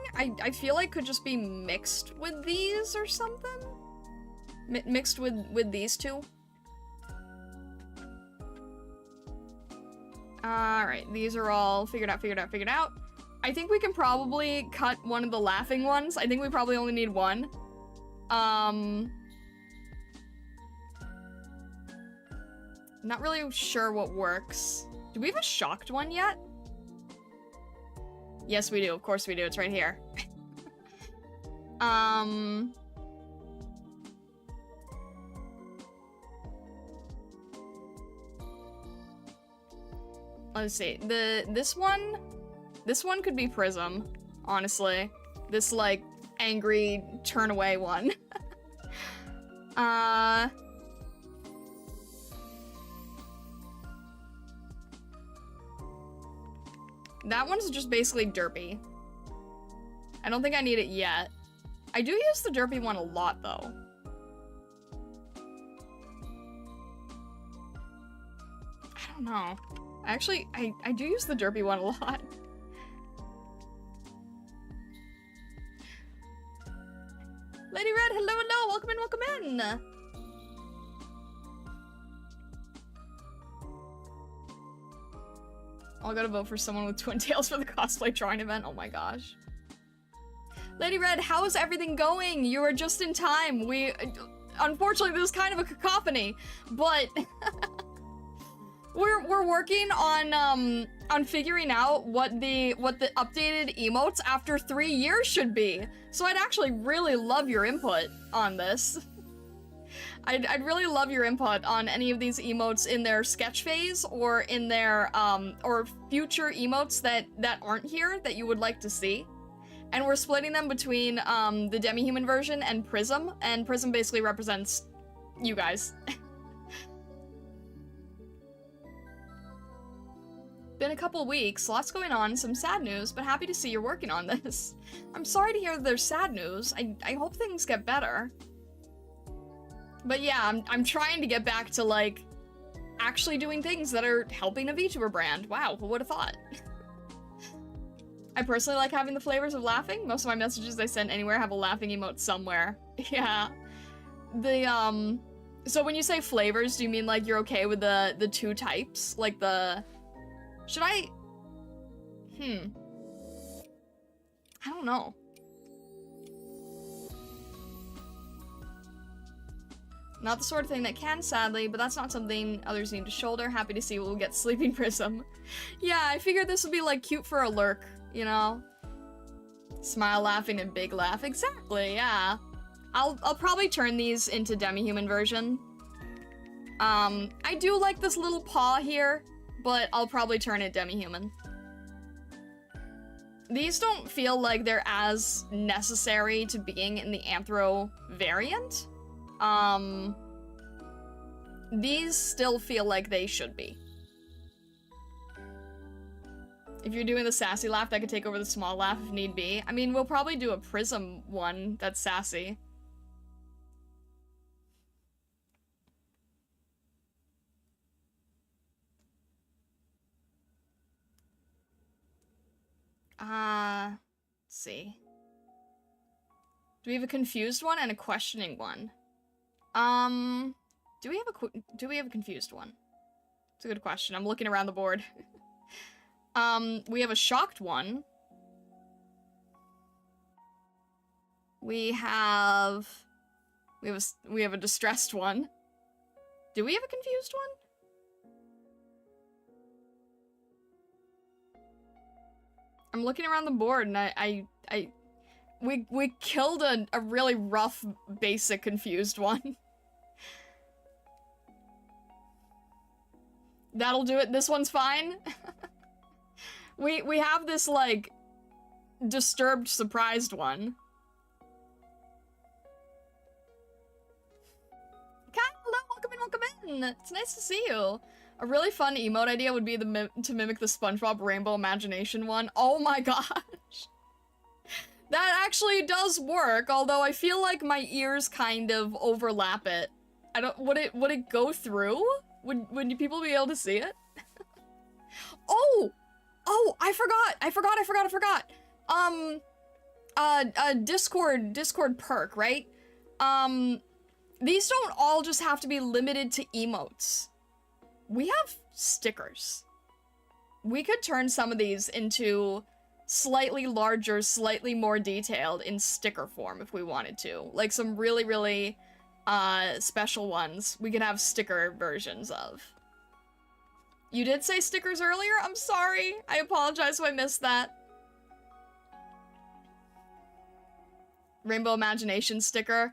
I feel like could just be mixed with these or something? Mixed with these two? Alright, these are all figured out. I think we can probably cut one of the laughing ones. I think we probably only need one. Not really sure what works. Do we have a shocked one yet? Yes, we do. Of course we do. It's right here. Let's see. This one could be Prism, honestly. This, like, angry turn away one. That one's just basically derpy. I don't think I need it yet. I do use the derpy one a lot, though. I don't know. Actually, I do use the derpy one a lot. Lady Red, hello, hello, welcome in, welcome in! I'll go to vote for someone with twin tails for the cosplay drawing event, oh my gosh. Lady Red, how is everything going? You are just in time. Unfortunately, this is kind of a cacophony, but we're working on figuring out what the updated emotes after 3 years should be. So I'd actually really love your input on this. I'd really love your input on any of these emotes in their sketch phase or in their or future emotes that aren't here that you would like to see. And we're splitting them between the demi-human version and Prism, and Prism basically represents you guys. Been a couple weeks, lots going on, some sad news, but happy to see you're working on this. I'm sorry to hear that there's sad news. I hope things get better. But yeah, I'm trying to get back to, like, actually doing things that are helping a VTuber brand. Wow, who would have thought? I personally like having the flavors of laughing. Most of my messages I send anywhere have a laughing emote somewhere. Yeah. So when you say flavors, do you mean, like, you're okay with the two types? Like the... Should I... I don't know. Not the sort of thing that can, sadly, but that's not something others need to shoulder. Happy to see we'll get Sleeping Prism. Yeah, I figured this would be, like, cute for a lurk, you know? Smile laughing and big laugh. Exactly, yeah. I'll probably turn these into demi-human version. I do like this little paw here, but I'll probably turn it demi-human. These don't feel like they're as necessary to being in the Anthro variant. These still feel like they should be. If you're doing the sassy laugh, that could take over the small laugh if need be. I mean, we'll probably do a Prism one that's sassy. Let's see. Do we have a confused one and a questioning one? Do we have a confused one? It's a good question. I'm looking around the board. We have a shocked one. We have a distressed one. Do we have a confused one? I'm looking around the board and we killed a really rough, basic confused one. That'll do it. This one's fine. We have this, like, disturbed, surprised one. Hello, welcome in, welcome in. It's nice to see you. A really fun emote idea would be to mimic the SpongeBob Rainbow Imagination one. Oh my gosh. That actually does work, although I feel like my ears kind of overlap it. Would it go through? Would people be able to see it? Oh! Oh, I forgot! Discord perk, right? These don't all just have to be limited to emotes. We have stickers. we could turn some of these into slightly larger, slightly more detailed in sticker form if we wanted to. Like some really, really special ones we could have sticker versions of. You did say stickers earlier? I'm sorry. I apologize if I missed that. Rainbow Imagination sticker.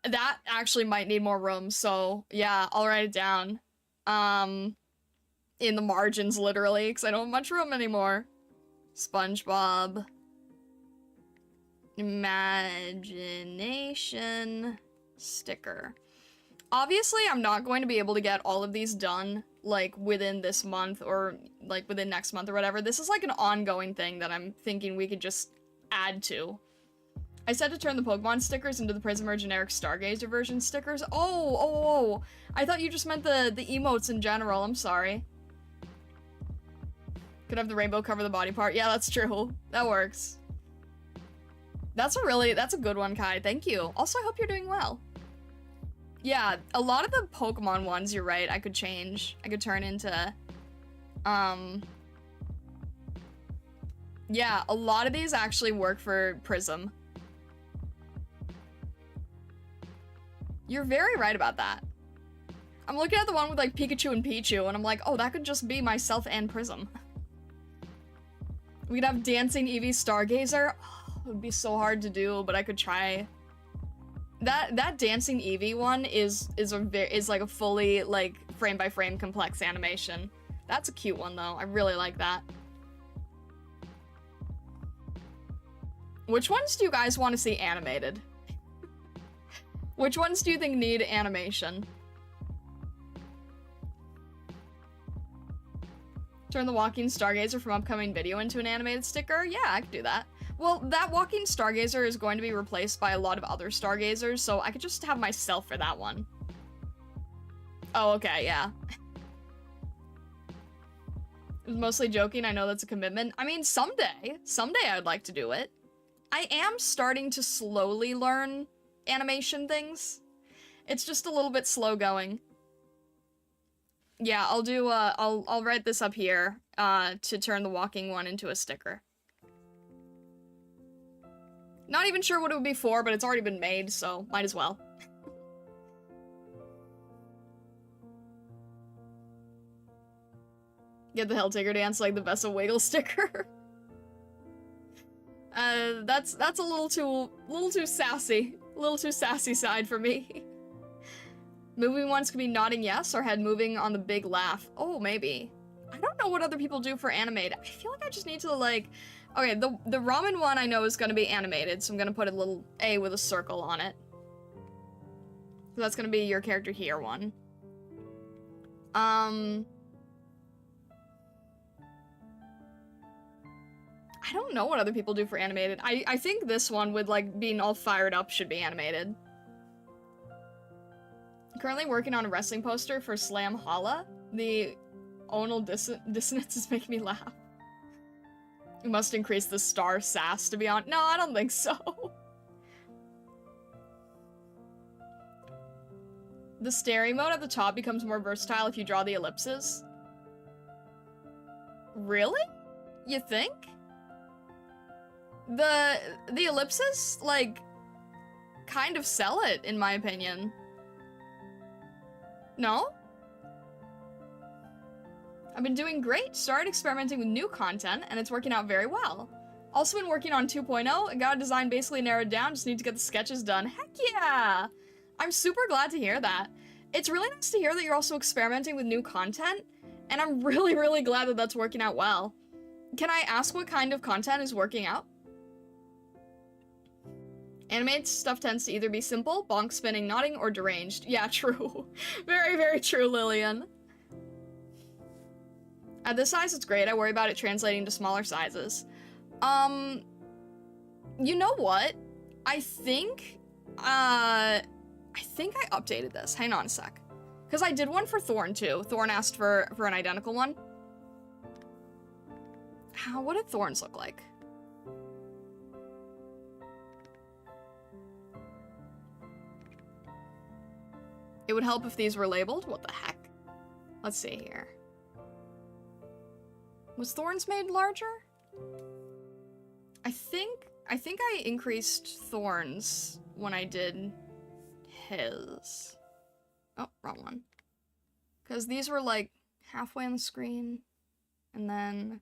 That actually might need more room, so yeah, I'll write it down. In the margins, literally, because I don't have much room anymore. SpongeBob. Imagination sticker. Obviously, I'm not going to be able to get all of these done, like, within this month or, like, within next month or whatever. This is, like, an ongoing thing that I'm thinking we could just add to. I said to turn the Pokemon stickers into the Prism or generic Stargazer version stickers. Oh. I thought you just meant the emotes in general. I'm sorry. Could have the rainbow cover the body part. Yeah, that's true. That works. That's a good one, Kai. Thank you. Also, I hope you're doing well. Yeah, a lot of the Pokemon ones, you're right, I could change. I could turn into, yeah, a lot of these actually work for Prism. You're very right about that. I'm looking at the one with, like, Pikachu and Pichu, and I'm like, oh, that could just be myself and Prism. We could have Dancing Eevee Stargazer. Oh, it would be so hard to do, but I could try. That Dancing Eevee one is like a fully, like, frame-by-frame complex animation. That's a cute one, though. I really like that. Which ones do you guys want to see animated? Which ones do you think need animation? Turn the Walking Stargazer from upcoming video into an animated sticker? Yeah, I could do that. Well, that Walking Stargazer is going to be replaced by a lot of other Stargazers, so I could just have myself for that one. Oh, okay, yeah. I was mostly joking, I know that's a commitment. I mean, someday I'd like to do it. I am starting to slowly learn animation things. It's just a little bit slow going. Yeah, I'll do, I'll write this up here, to turn the walking one into a sticker. Not even sure what it would be for, but it's already been made, so might as well. Get the Helltaker dance like the Vessel Wiggle sticker. That's a little too sassy. A little too sassy side for me. Moving ones could be nodding yes or head moving on the big laugh. Oh, maybe. I don't know what other people do for animate. I feel like I just need to, like... Okay, the ramen one I know is gonna be animated, so I'm gonna put a little A with a circle on it. So that's gonna be your character here one. I don't know what other people do for animated. I think this one with, like, being all fired up should be animated. Currently working on a wrestling poster for Slam Hala. The onal dissonance is making me laugh. You must increase the star sass to be on. No, I don't think so. The staring mode at the top becomes more versatile if you draw the ellipses. Really? You think? The ellipses, like, kind of sell it, in my opinion. No? I've been doing great. Started experimenting with new content, and it's working out very well. Also been working on 2.0, and got a design basically narrowed down, just need to get the sketches done. Heck yeah! I'm super glad to hear that. It's really nice to hear that you're also experimenting with new content, and I'm really, really glad that that's working out well. Can I ask what kind of content is working out? Animated stuff tends to either be simple, bonk spinning, nodding, or deranged. Yeah, true. Very, very true, Lillian. At this size, it's great. I worry about it translating to smaller sizes. You know what? I think I updated this. Hang on a sec. Because I did one for Thorn, too. Thorn asked for an identical one. What did Thorns look like? It would help if these were labeled. What the heck? Let's see here. Was Thorns made larger? I think I increased Thorns when I did his. Oh, wrong one. Because these were like halfway on the screen. And then...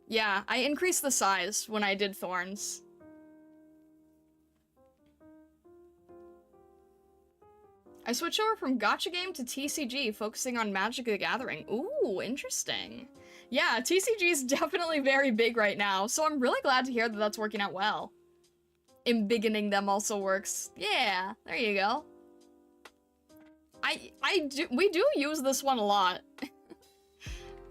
yeah, I increased the size when I did Thorns. I switched over from gacha game to TCG, focusing on Magic the Gathering. Ooh, interesting. Yeah, TCG is definitely very big right now, so I'm really glad to hear that that's working out well. Embiggening them also works. Yeah, there you go. We do use this one a lot.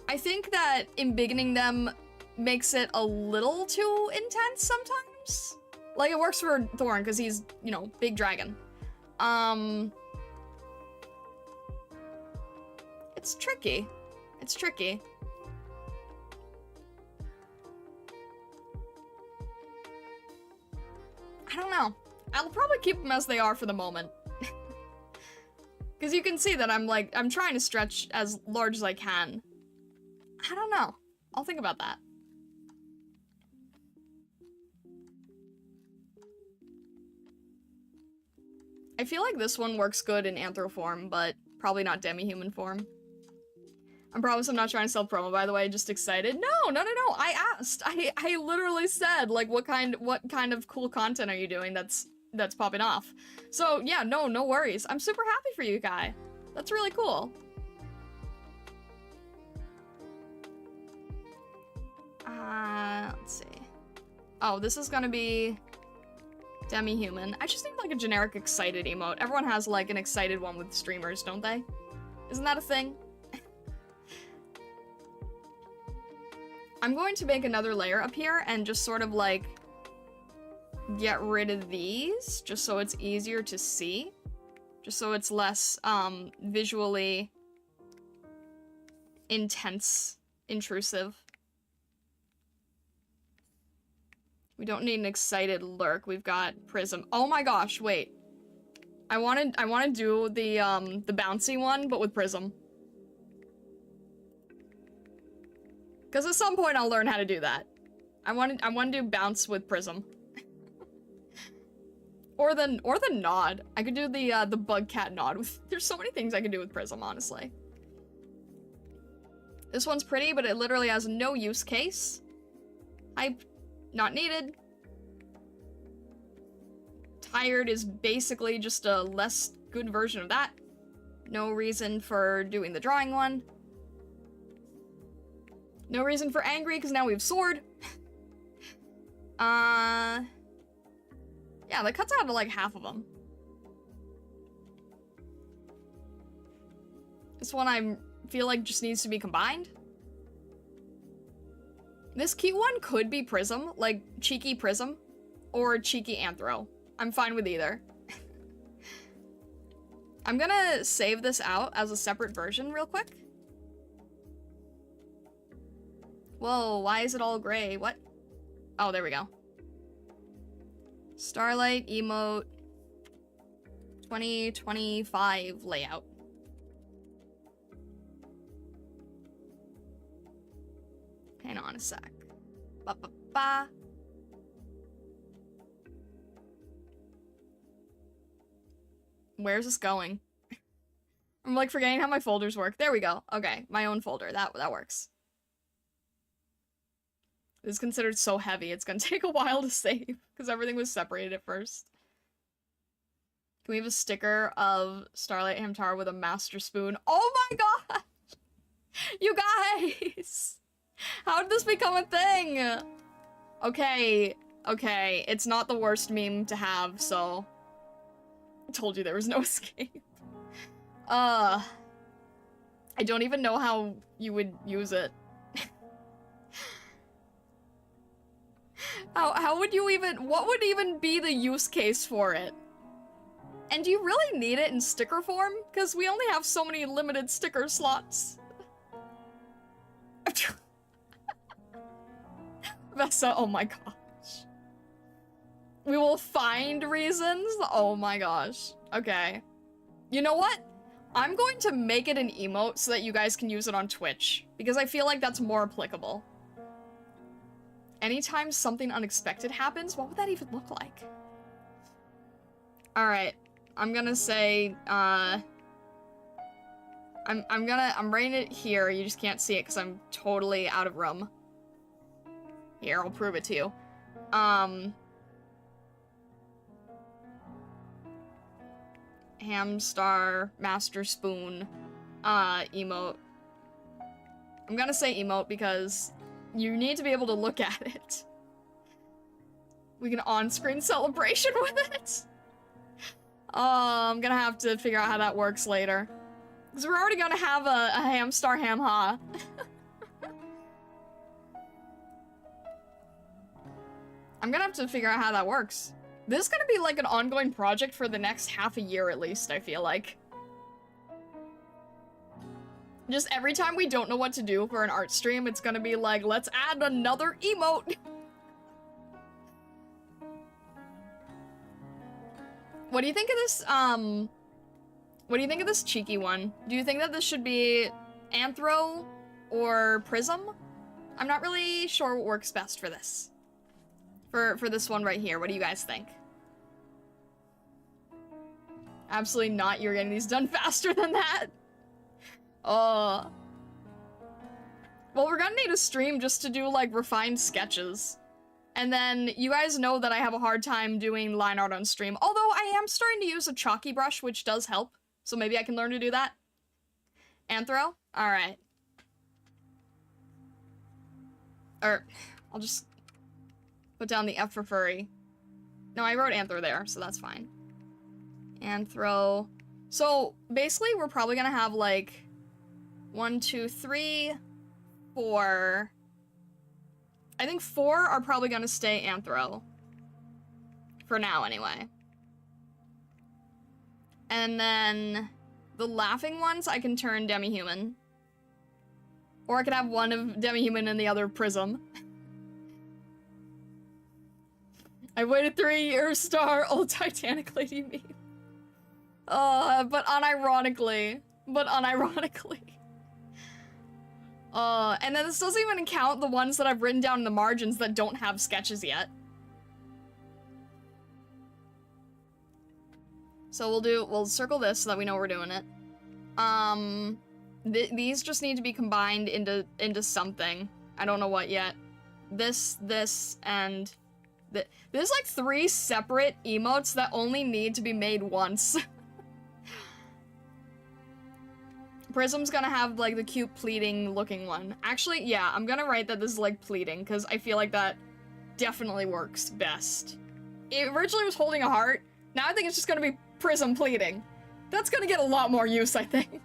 I think that embiggening them makes it a little too intense sometimes. Like, it works for Thorn, because he's, you know, big dragon. It's tricky. It's tricky. I don't know. I'll probably keep them as they are for the moment. Because you can see that I'm trying to stretch as large as I can. I don't know. I'll think about that. I feel like this one works good in anthro form, but probably not demi-human form. I promise I'm not trying to self-promo, by the way, just excited. No, I asked. I literally said, like, what kind of cool content are you doing that's popping off? So, yeah, no worries. I'm super happy for you, Kai. That's really cool. Let's see. Oh, this is gonna be demi-human. I just need, like, a generic excited emote. Everyone has, like, an excited one with streamers, don't they? Isn't that a thing? I'm going to make another layer up here and just sort of, like, get rid of these, just so it's easier to see. Just so it's less, visually intense, intrusive. We don't need an excited lurk. We've got Prism. Oh my gosh, wait. I want to do the bouncy one, but with Prism. Because at some point I'll learn how to do that. I want to do bounce with Prism. or the nod. I could do the bug cat nod. There's so many things I can do with Prism, honestly. This one's pretty, but it literally has no use case. Not needed. Tired is basically just a less good version of that. No reason for doing the drawing one. No reason for angry, because now we have sword. Yeah, that cuts out to like half of them. This one I feel like just needs to be combined. This cute one could be Prism, like cheeky Prism, or cheeky Anthro. I'm fine with either. I'm gonna save this out as a separate version real quick. Whoa, why is it all gray? What? Oh, there we go. Starlight emote 2025 layout. Hang on a sec. Ba-ba-ba. Where's this going? I'm like forgetting how my folders work. There we go. Okay, my own folder. That works. This is considered so heavy, it's gonna take a while to save, because everything was separated at first. Can we have a sticker of Starlight Hamtaro with a master spoon? Oh my gosh! You guys! How did this become a thing? Okay, it's not the worst meme to have, so... I told you there was no escape. I don't even know how you would use it. How would you even, what would even be the use case for it? And do you really need it in sticker form? Because we only have so many limited sticker slots. Vesta, oh my gosh. We will find reasons? Oh my gosh. Okay. You know what? I'm going to make it an emote so that you guys can use it on Twitch, because I feel like that's more applicable. Anytime something unexpected happens, what would that even look like? Alright, I'm gonna say, I'm writing it here, you just can't see it because I'm totally out of room. Here, I'll prove it to you. Hamstar, Master Spoon, emote. I'm gonna say emote because you need to be able to look at it. We can on-screen celebration with it. I'm gonna have to figure out how that works later. Because we're already gonna have a Hamstar Ham-ha. I'm gonna have to figure out how that works. This is gonna be like an ongoing project for the next half a year at least, I feel like. Just every time we don't know what to do for an art stream, it's gonna be like, let's add another emote. What do you think of this, what do you think of this cheeky one? Do you think that this should be Anthro or Prism? I'm not really sure what works best for this. For this one right here, what do you guys think? Absolutely not, you're getting these done faster than that. Well, we're gonna need a stream just to do, like, refined sketches. And then, you guys know that I have a hard time doing line art on stream, although I am starting to use a chalky brush, which does help, so maybe I can learn to do that. Anthro? Alright. I'll just put down the F for furry. No, I wrote Anthro there, so that's fine. Anthro. So, basically, we're probably gonna have, like, 1, 2, 3, 4. I think 4 are probably gonna stay Anthro. For now, anyway. And then the laughing ones I can turn demi-human. Or I could have one of demi-human and the other Prism. I waited 3 years, Star, old Titanic lady meme. But unironically. And then this doesn't even count the ones that I've written down in the margins that don't have sketches yet. So we'll circle this so that we know we're doing it. These just need to be combined into something. I don't know what yet. This, and... There's like 3 separate emotes that only need to be made once. Prism's gonna have, like, the cute pleading-looking one. Actually, yeah, I'm gonna write that this is, like, pleading, because I feel like that definitely works best. It originally was holding a heart. Now I think it's just gonna be Prism pleading. That's gonna get a lot more use, I think.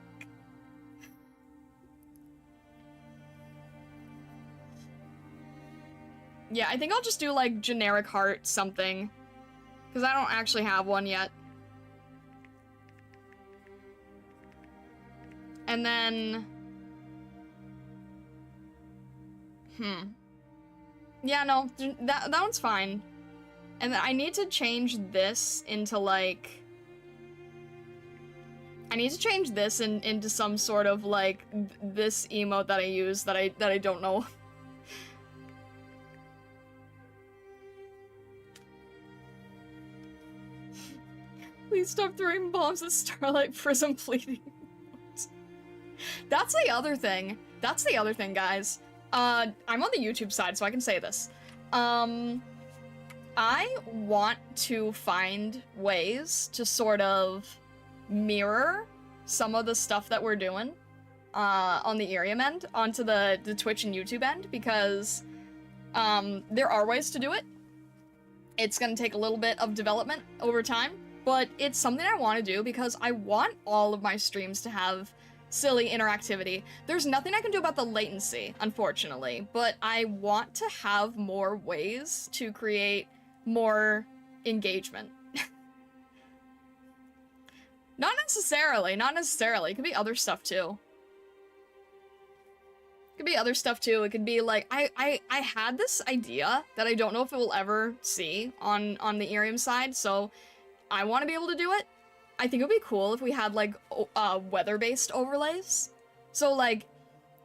Yeah, I think I'll just do, like, generic heart something. Because I don't actually have one yet. And then... Yeah, no, that one's fine. And then I need to change this into, like... I need to change this into some sort of, like, this emote that I use that I don't know. Please stop throwing bombs at Starlight Prism pleading. That's the other thing. That's the other thing, guys. I'm on the YouTube side, so I can say this. I want to find ways to sort of mirror some of the stuff that we're doing on the IRIAM end onto the Twitch and YouTube end, because there are ways to do it. It's gonna take a little bit of development over time, but it's something I want to do because I want all of my streams to have silly interactivity. There's nothing I can do about the latency, unfortunately, but I want to have more ways to create more engagement. Not necessarily. It could be other stuff too. It could be like, I had this idea that I don't know if it will ever see on the IRIAM side, so I want to be able to do it. I think it would be cool if we had, like, weather-based overlays. So, like,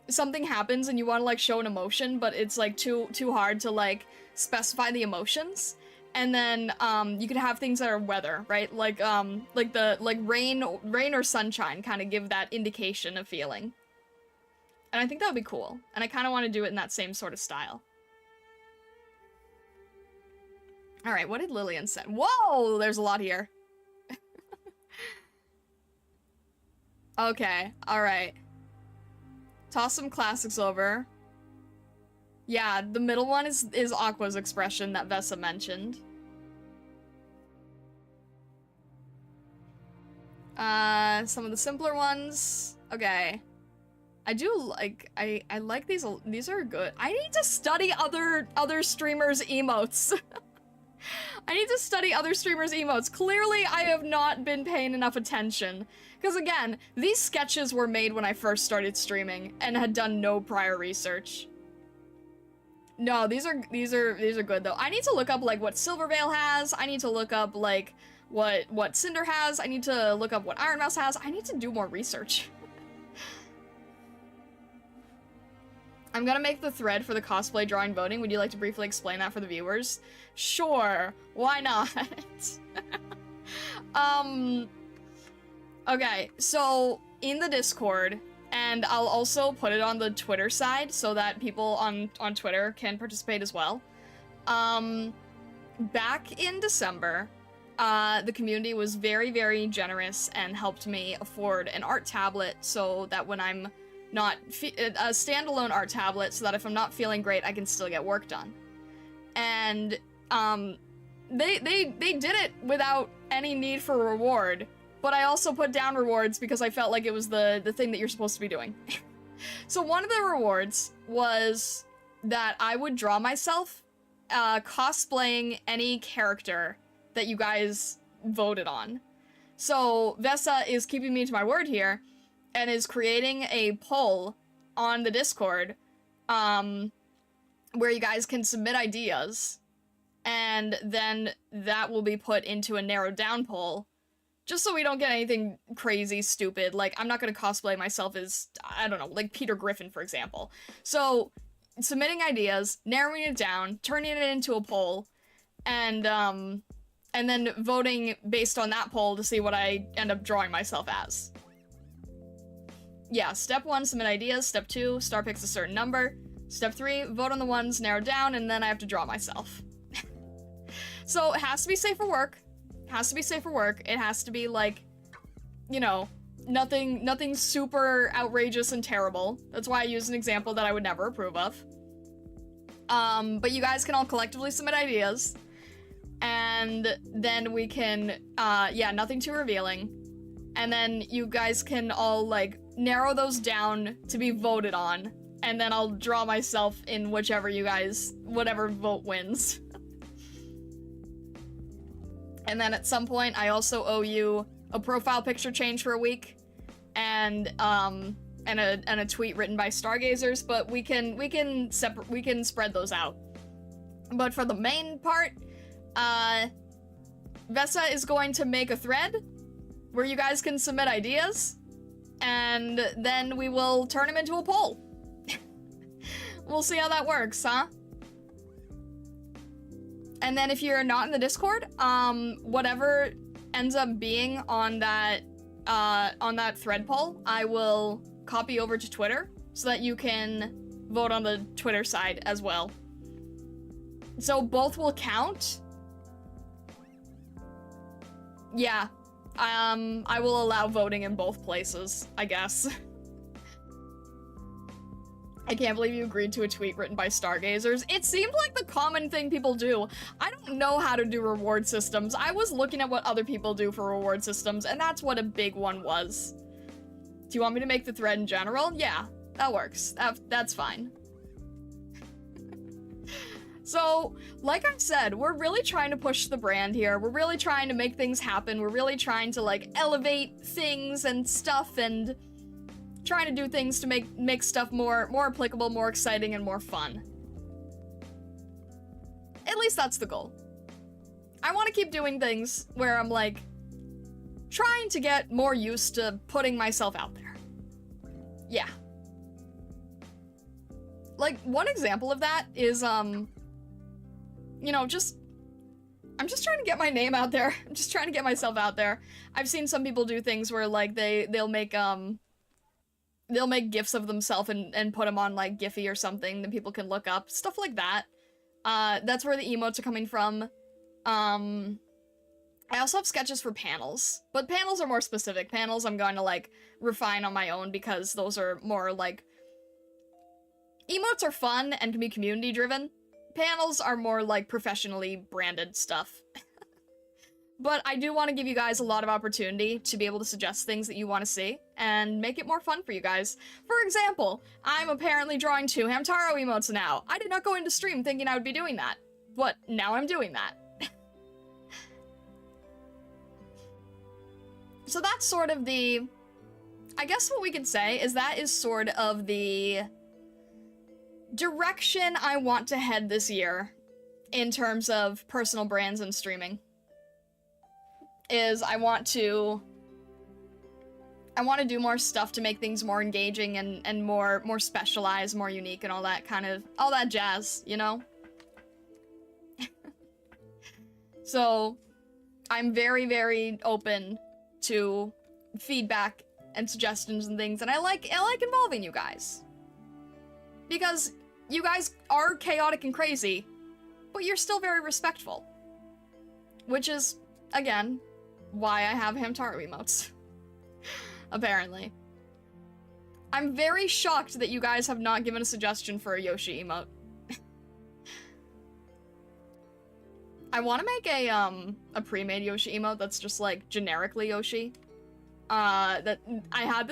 something happens and you want to, like, show an emotion, but it's, like, too hard to, like, specify the emotions. And then, you could have things that are weather, right? Like rain or sunshine kind of give that indication of feeling. And I think that would be cool. And I kind of want to do it in that same sort of style. All right, what did Lillian say? Whoa, there's a lot here. Okay, all right. Toss some classics over. Yeah, the middle one is Aqua's expression that Vesa mentioned. Some of the simpler ones. Okay. I do like, I like these are good. I need to study other streamers' emotes. I need to study other streamers' emotes. Clearly, I have not been paying enough attention. Because again, these sketches were made when I first started streaming and had done no prior research. No, these are good though. I need to look up like what Silverveil has. I need to look up like what Cinder has. I need to look up what Iron Mouse has. I need to do more research. I'm gonna make the thread for the cosplay drawing voting. Would you like to briefly explain that for the viewers? Sure, why not? Okay, so in the Discord, and I'll also put it on the Twitter side so that people on Twitter can participate as well. Back in December, the community was very, very generous and helped me afford an art tablet so that when I'm not a standalone art tablet, so that if I'm not feeling great, I can still get work done. And they did it without any need for reward, but I also put down rewards because I felt like it was the thing that you're supposed to be doing. So one of the rewards was that I would draw myself cosplaying any character that you guys voted on. So Vesa is keeping me to my word here and is creating a poll on the Discord where you guys can submit ideas, and then that will be put into a narrowed down poll, just so we don't get anything crazy stupid. Like, I'm not gonna cosplay myself as, I don't know, like Peter Griffin, for example. So, submitting ideas, narrowing it down, turning it into a poll, and then voting based on that poll to see what I end up drawing myself as. Yeah, step 1, submit ideas. Step 2, star picks a certain number. Step 3, vote on the ones narrowed down, and then I have to draw myself. So, it has to be safe for work. It has to be safe for work. It has to be, like, you know, nothing super outrageous and terrible. That's why I used an example that I would never approve of. But you guys can all collectively submit ideas. And then we can, yeah, nothing too revealing. And then you guys can all, like, narrow those down to be voted on. And then I'll draw myself in whatever vote wins. And then at some point, I also owe you a profile picture change for a week. And a tweet written by Stargazers, but we can spread those out. But for the main part, Vesa is going to make a thread where you guys can submit ideas, and then we will turn them into a poll. We'll see how that works, huh? And then if you're not in the Discord, whatever ends up being on that thread poll, I will copy over to Twitter so that you can vote on the Twitter side as well. So both will count. Yeah. I will allow voting in both places, I guess. I can't believe you agreed to a tweet written by Stargazers. It seemed like the common thing people do. I don't know how to do reward systems. I was looking at what other people do for reward systems, and that's what a big one was. Do you want me to make the thread in general? Yeah, that works. That's fine. So, like I said, we're really trying to push the brand here. We're really trying to make things happen. We're really trying to, like, elevate things and stuff, and trying to do things to make stuff more applicable, more exciting, and more fun. At least that's the goal. I want to keep doing things where I'm, like, trying to get more used to putting myself out there. Yeah. Like, one example of that is, you know, I'm just trying to get my name out there. I'm just trying to get myself out there. I've seen some people do things where, like, they'll make GIFs of themselves and put them on, like, Giphy or something that people can look up. Stuff like that. That's where the emotes are coming from. I also have sketches for panels, but panels are more specific. Panels I'm going to, like, refine on my own because those are more, like... Emotes are fun and can be community-driven. Panels are more, like, professionally branded stuff. But I do want to give you guys a lot of opportunity to be able to suggest things that you want to see, and make it more fun for you guys. For example, I'm apparently drawing 2 Hamtaro emotes now. I did not go into stream thinking I would be doing that, but now I'm doing that. So that's sort of the... I guess what we could say is that is sort of the direction I want to head this year in terms of personal brands and streaming. Is I want to do more stuff to make things more engaging and more specialized, more unique, and all that jazz, you know? So, I'm very, very open to feedback and suggestions and things, and I like involving you guys. Because you guys are chaotic and crazy, but you're still very respectful. Which is, again, why I have Hamtaro emotes. Apparently. I'm very shocked that you guys have not given a suggestion for a Yoshi emote. I want to make a pre-made Yoshi emote that's just, like, generically Yoshi. That I have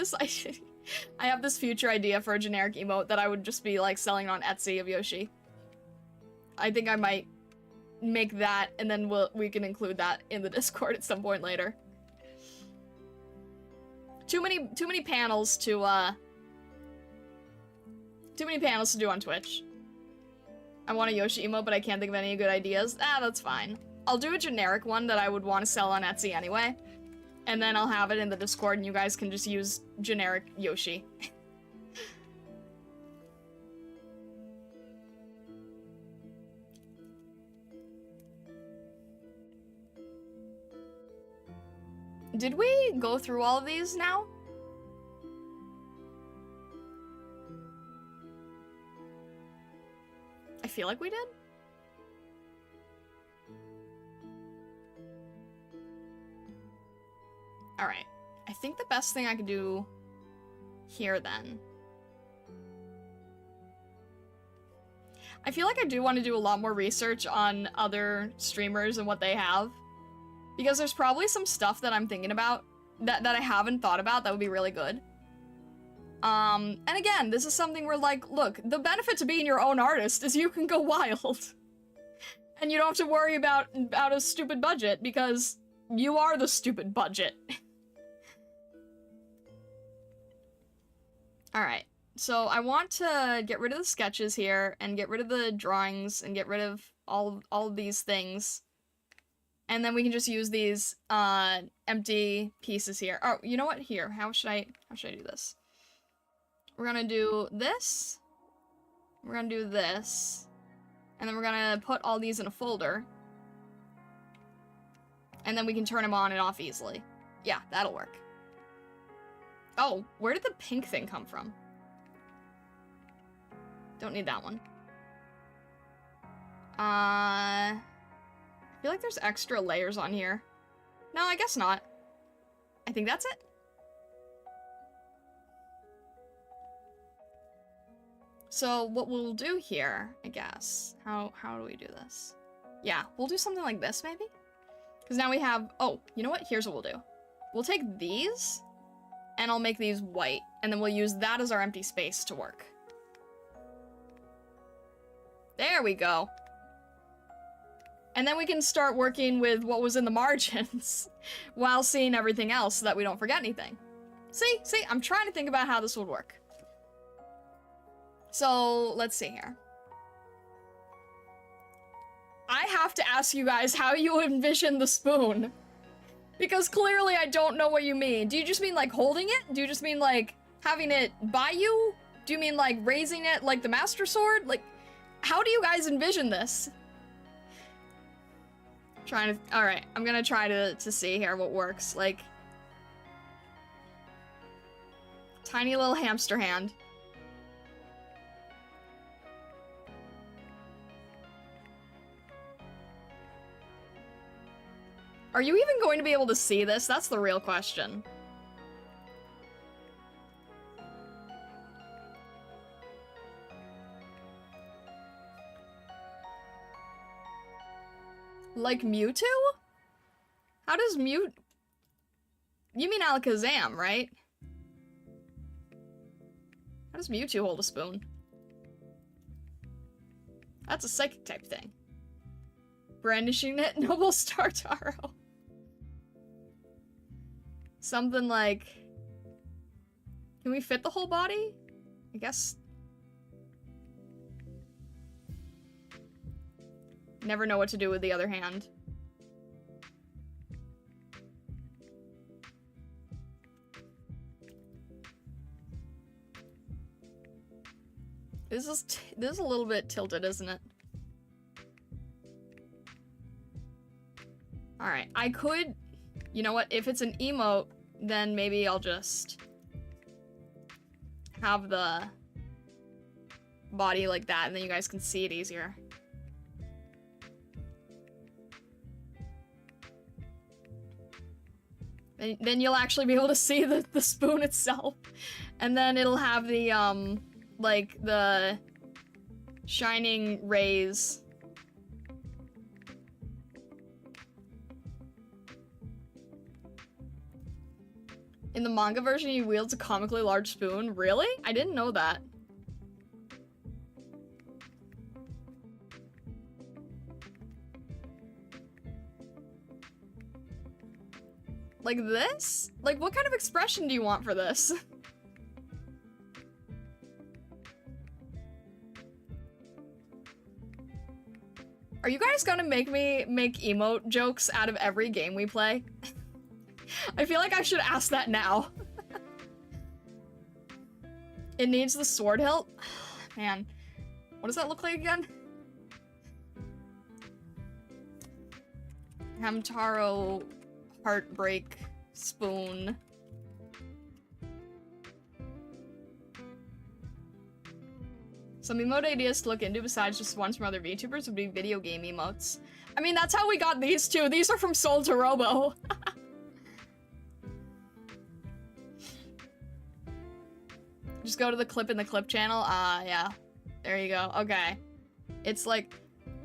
this future idea for a generic emote that I would just be, like, selling on Etsy of Yoshi. I think I might make that, and then we can include that in the Discord at some point later. Too many panels to do on Twitch. I want a Yoshi emote, but I can't think of any good ideas. That's fine. I'll do a generic one that I would want to sell on Etsy anyway. And then I'll have it in the Discord and you guys can just use generic Yoshi. Did we go through all of these now? I feel like we did. Alright. I think the best thing I could do here then. I feel like I do want to do a lot more research on other streamers and what they have. Because there's probably some stuff that I'm thinking about that I haven't thought about that would be really good. And again, this is something where, like, look, the benefit to being your own artist is you can go wild. And you don't have to worry about a stupid budget, because you are the stupid budget. Alright, so I want to get rid of the sketches here, and get rid of the drawings, and get rid of all of these things. And then we can just use these, empty pieces here. Oh, you know what? Here, how should I do this? We're gonna do this. We're gonna do this. And then we're gonna put all these in a folder. And then we can turn them on and off easily. Yeah, that'll work. Oh, where did the pink thing come from? Don't need that one. I feel like there's extra layers on here. No, I guess not. I think that's it. So what we'll do here, I guess, how do we do this? Yeah, we'll do something like this, maybe? Because now we have, oh, you know what? Here's what we'll do. We'll take these, and I'll make these white, and then we'll use that as our empty space to work. There we go. And then we can start working with what was in the margins while seeing everything else so that we don't forget anything. See, I'm trying to think about how this would work. So, let's see here. I have to ask you guys how you envision the spoon. Because clearly I don't know what you mean. Do you just mean like holding it? Do you just mean like having it by you? Do you mean like raising it like the Master Sword? Like, how do you guys envision this? Trying to, all right, I'm gonna try to see here what works. Like, tiny little hamster hand. Are you even going to be able to see this? That's the real question. Like Mewtwo? How does You mean Alakazam, right? How does Mewtwo hold a spoon? That's a psychic type thing. Brandishing it? Noble Star Taro. Something like... Can we fit the whole body? I guess... Never know what to do with the other hand. This is a little bit tilted, isn't it? Alright, I could... You know what? If it's an emote, then maybe I'll just... have the body like that, and then you guys can see it easier. Then you'll actually be able to see the spoon itself. And then it'll have the, like, the shining rays. In the manga version, he wields a comically large spoon. Really? I didn't know that. Like this? Like, what kind of expression do you want for this? Are you guys gonna make me make emote jokes out of every game we play? I feel like I should ask that now. It needs the sword hilt? Man, what does that look like again? Hamtaro heartbreak spoon. Some emote ideas to look into besides just ones from other VTubers would be video game emotes. I mean, that's how we got these two. These are from Soul to Robo. Just go to the clip in the clip channel. Yeah. There you go. Okay. It's like...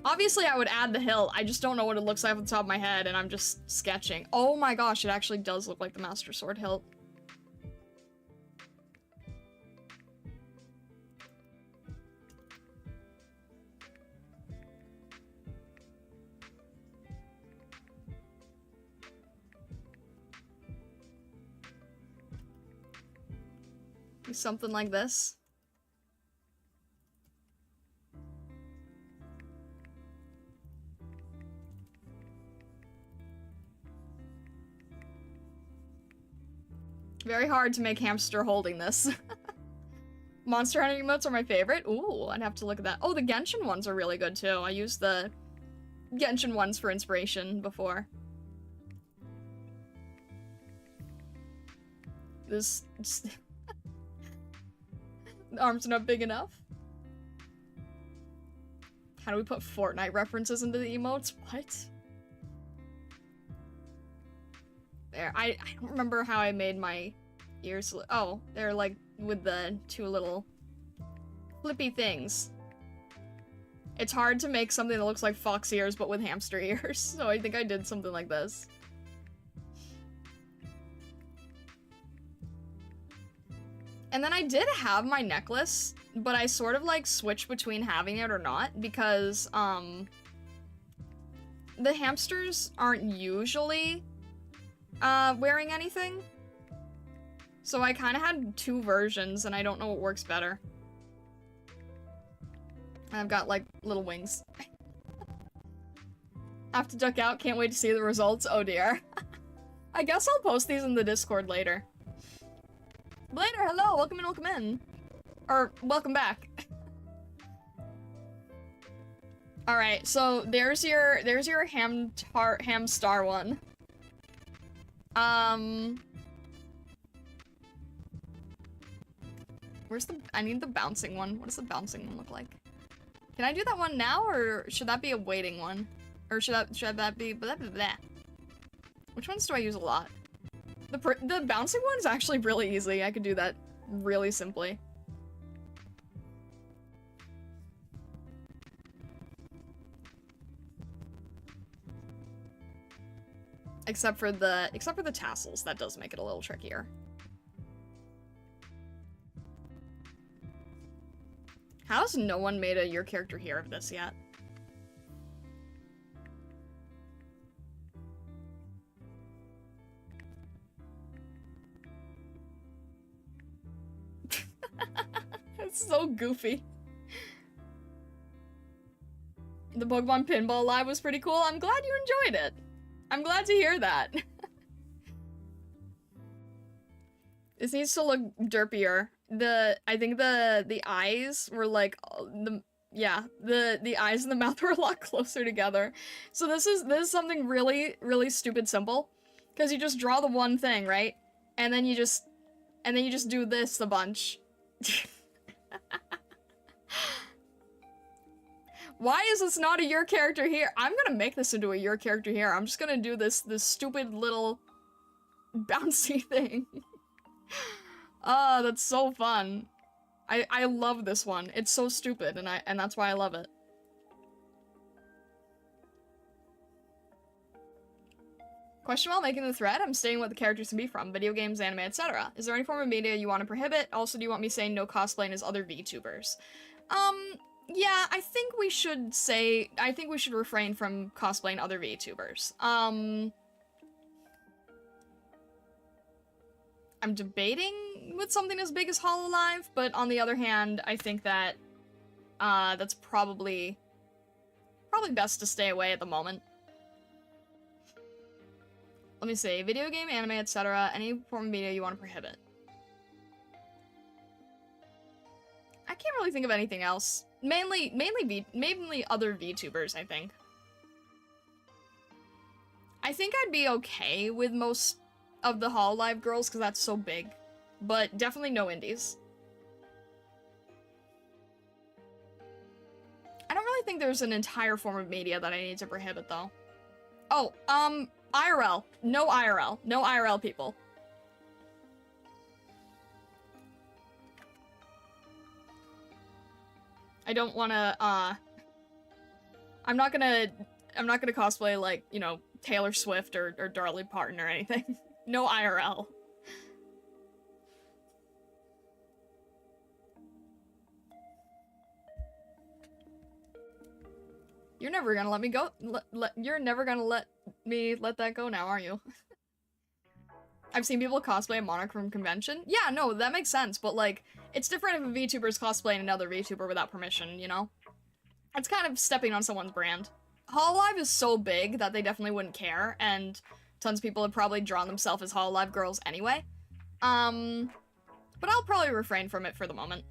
Obviously, I would add the hilt. I just don't know what it looks like off the top of my head, and I'm just sketching. Oh my gosh, it actually does look like the Master Sword hilt. Something like this. Very hard to make hamster holding this. Monster Hunter emotes are my favorite. Ooh, I'd have to look at that. Oh, the Genshin ones are really good too. I used the Genshin ones for inspiration before. This... The arms are not big enough. How do we put Fortnite references into the emotes? What? There, I don't remember how I made my ears. Oh, they're like with the two little flippy things. It's hard to make something that looks like fox ears but with hamster ears, so I think I did something like this. And then I did have my necklace, but I sort of like switched between having it or not because the hamsters aren't usually wearing anything. So I kind of had two versions and I don't know what works better. And I've got like little wings. I have to duck out, can't wait to see the results. Oh dear. I guess I'll post these in the Discord later. Later, hello, welcome in, welcome in. Or, welcome back. Alright, so there's your ham star one. I need the bouncing one. What does the bouncing one look like? Can I do that one now, or should that be a waiting one? Or should that be blah, blah, blah. Which ones do I use a lot? The bouncing one's actually really easy. I could do that really simply. Except for the tassels, that does make it a little trickier. How has no one made a your character here of this yet? It's so goofy. The Pokemon Pinball Live was pretty cool. I'm glad you enjoyed it. I'm glad to hear that. This needs to look derpier. I think the eyes were like the eyes and the mouth were a lot closer together. So this is something really stupid simple, because you just draw the one thing, right? And then you just do this a bunch. Why is this not a your character here? I'm gonna make this into a your character here. I'm just gonna do this stupid little bouncy thing. Oh, that's so fun. I love this one. It's so stupid, and that's why I love it. Question while making the thread, I'm stating what the characters can be from, video games, anime, etc. Is there any form of media you want to prohibit? Also, do you want me saying no cosplaying as other VTubers? Yeah, I think we should refrain from cosplaying other VTubers. I'm debating with something as big as Hololive, but on the other hand, I think that that's probably best to stay away at the moment. Let me see, video game, anime, etc. Any form of media you want to prohibit. I can't really think of anything else. Mainly other VTubers, I think. I think I'd be okay with most of the Hololive girls, because that's so big. But definitely no indies. I don't really think there's an entire form of media that I need to prohibit, though. Oh, IRL. No IRL. No IRL people. I don't wanna, I'm not gonna cosplay, like, you know, Taylor Swift or Dolly Parton or anything. No IRL. You're never gonna let me go. You're never gonna let me let that go now, are you? I've seen people cosplay a Monarch from convention. Yeah, no, that makes sense, but like, it's different if a VTuber's cosplaying another VTuber without permission, you know? It's kind of stepping on someone's brand. Hololive is so big that they definitely wouldn't care, and tons of people have probably drawn themselves as Hololive girls anyway. But I'll probably refrain from it for the moment.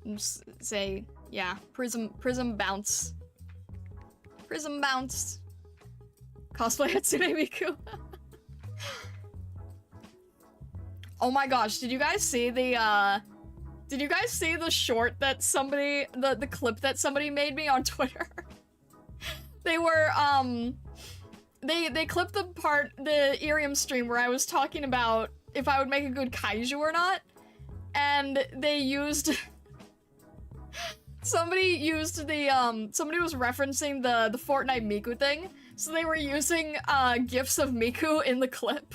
Just say, yeah, Prism bounce. Prism bounce. Cosplay Hatsune Miku. Oh my gosh, did you guys see the short that somebody, the clip that somebody made me on Twitter? They were, they clipped the IRIAM stream where I was talking about if I would make a good kaiju or not, and they used, somebody was referencing the Fortnite Miku thing, so they were using, GIFs of Miku in the clip.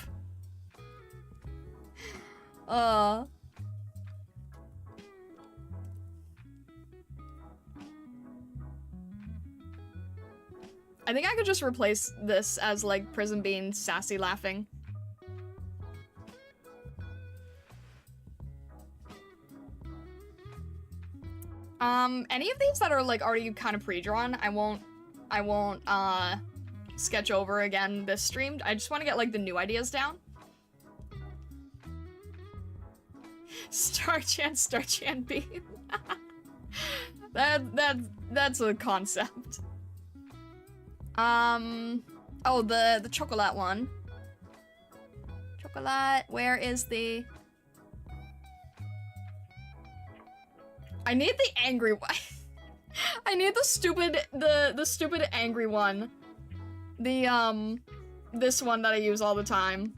I think I could just replace this as, like, Prism being sassy laughing. Any of these that are, like, already kind of pre-drawn, I won't sketch over again this stream. I just want to get like the new ideas down. Star Chan beam. That's a concept. Oh, the chocolate one. Chocolate, where is the... I need the angry one. I need the stupid angry one. The, this one that I use all the time.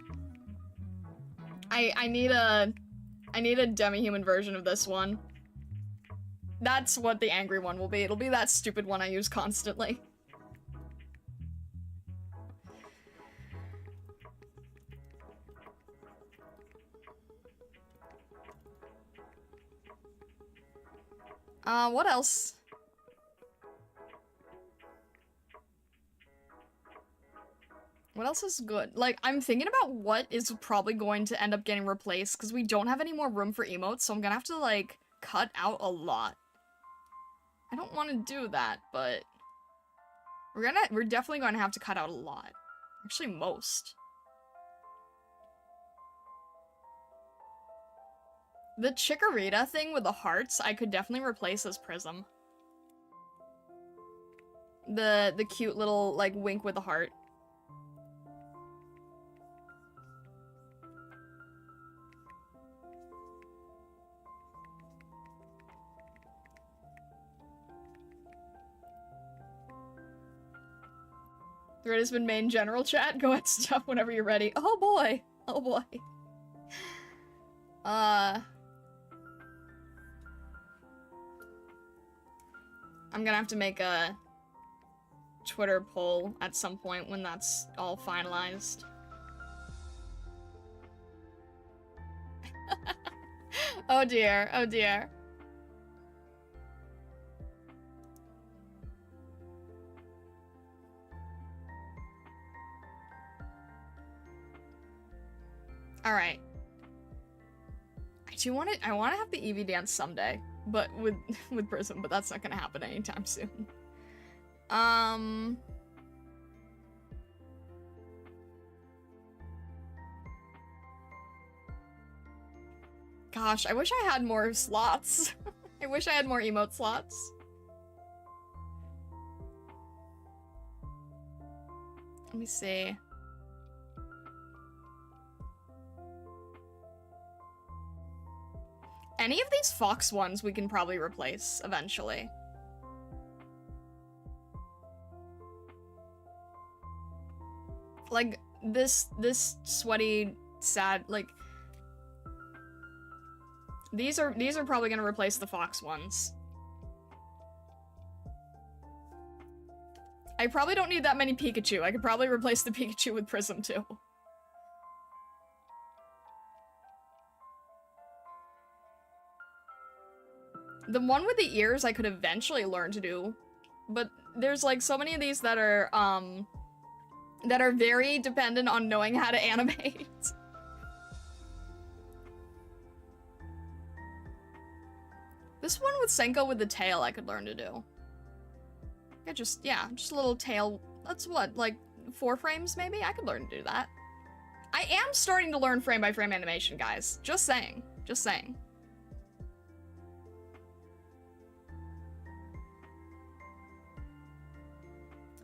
I need a demi-human version of this one. That's what the angry one will be. It'll be that stupid one I use constantly. What else? What else is good? Like, I'm thinking about what is probably going to end up getting replaced, because we don't have any more room for emotes, so I'm gonna have to, like, cut out a lot. I don't want to do that, but... We're definitely going to have to cut out a lot. Actually, most. The Chikorita thing with the hearts, I could definitely replace as Prism. The cute little, like, wink with the heart. Thread has been main general chat. Go ahead, stuff whenever you're ready. Oh boy. Oh boy. I'm gonna have to make a Twitter poll at some point when that's all finalized. Oh dear, oh dear. All right. I want to have the Eevee dance someday, but with Prism, but that's not gonna happen anytime soon. Gosh, I wish I had more slots. I wish I had more emote slots. Let me see. Any of these fox ones we can probably replace eventually. Like this sweaty, sad, like these are probably gonna replace the fox ones. I probably don't need that many Pikachu. I could probably replace the Pikachu with Prism too. The one with the ears I could eventually learn to do, but there's like so many of these that are very dependent on knowing how to animate. This one with Senko with the tail I could learn to do. Just a little tail. That's what, like 4 frames maybe? I could learn to do that. I am starting to learn frame by frame animation, guys. Just saying. Just saying.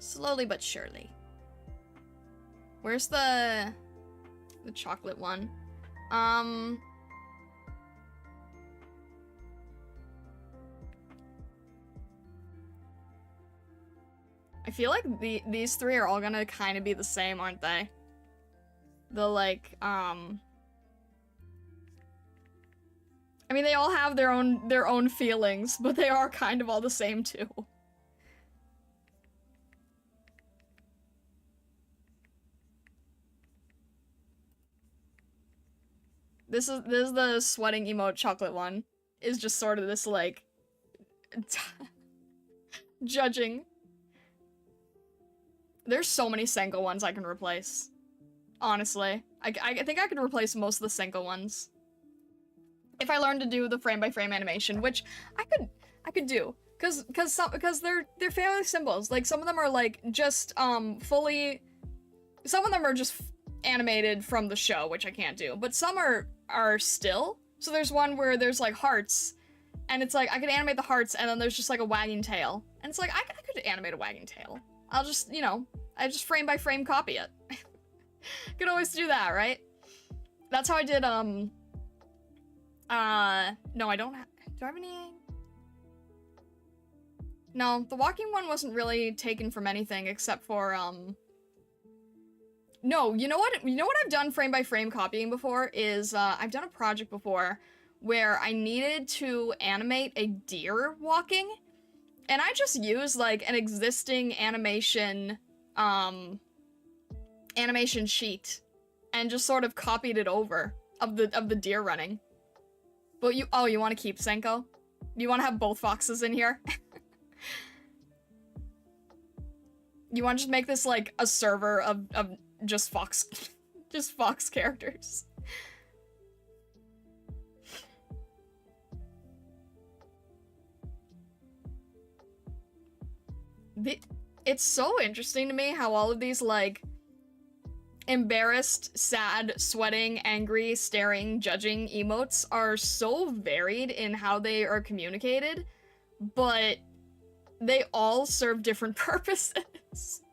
Slowly but surely. Where's the chocolate one? I feel like these three are all gonna kind of be the same, aren't they? The like, I mean, they all have their own feelings, but they are kind of all the same too. This is the sweating emote chocolate one. Is just sort of this like judging. There's so many Senko ones I can replace. Honestly, I think I could replace most of the Senko ones if I learned to do the frame by frame animation, which I could do. Because they're family symbols. Like, some of them are, like, just, fully... Some of them are just animated from the show, which I can't do. But some are still. So there's one where there's, like, hearts. And it's like, I could animate the hearts, and then there's just, like, a wagging tail. And it's like, I could animate a wagging tail. I'll just, you know, I just frame by frame copy it. Could always do that, right? That's how I did, no, I don't have... Do I have any... No, the walking one wasn't really taken from anything except for, No, you know what I've done frame by frame copying before is, I've done a project before where I needed to animate a deer walking, and I just used, like, an existing animation sheet and just sort of copied it over of the deer running. But you want to keep Senko? You want to have both foxes in here? You want to just make this, like, a server of just fox just fox characters. It's so interesting to me how all of these, like, embarrassed, sad, sweating, angry, staring, judging emotes are so varied in how they are communicated, but they all serve different purposes.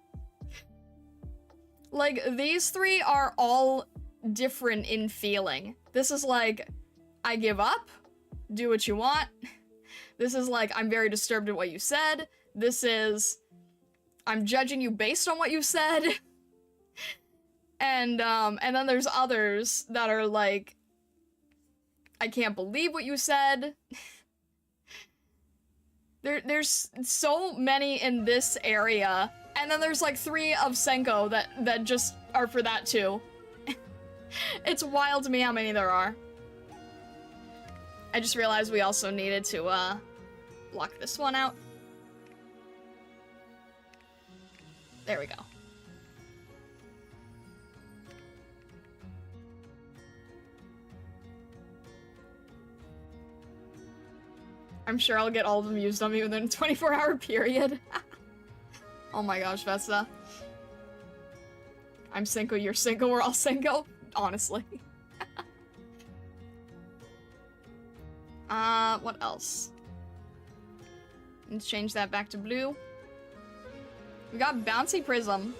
Like, these three are all different in feeling. This is like, I give up, do what you want. This is like, I'm very disturbed at what you said. This is, I'm judging you based on what you said. And then there's others that are like, I can't believe what you said. There's so many in this area, and then there's like 3 of Senko that just are for that too. It's wild to me how many there are. I just realized we also needed to block this one out. There we go. I'm sure I'll get all of them used on me within a 24-hour period. Oh my gosh, Vesta. I'm Senko, you're Senko, we're all Senko. Honestly. What else? Let's change that back to blue. We got Bouncy Prism.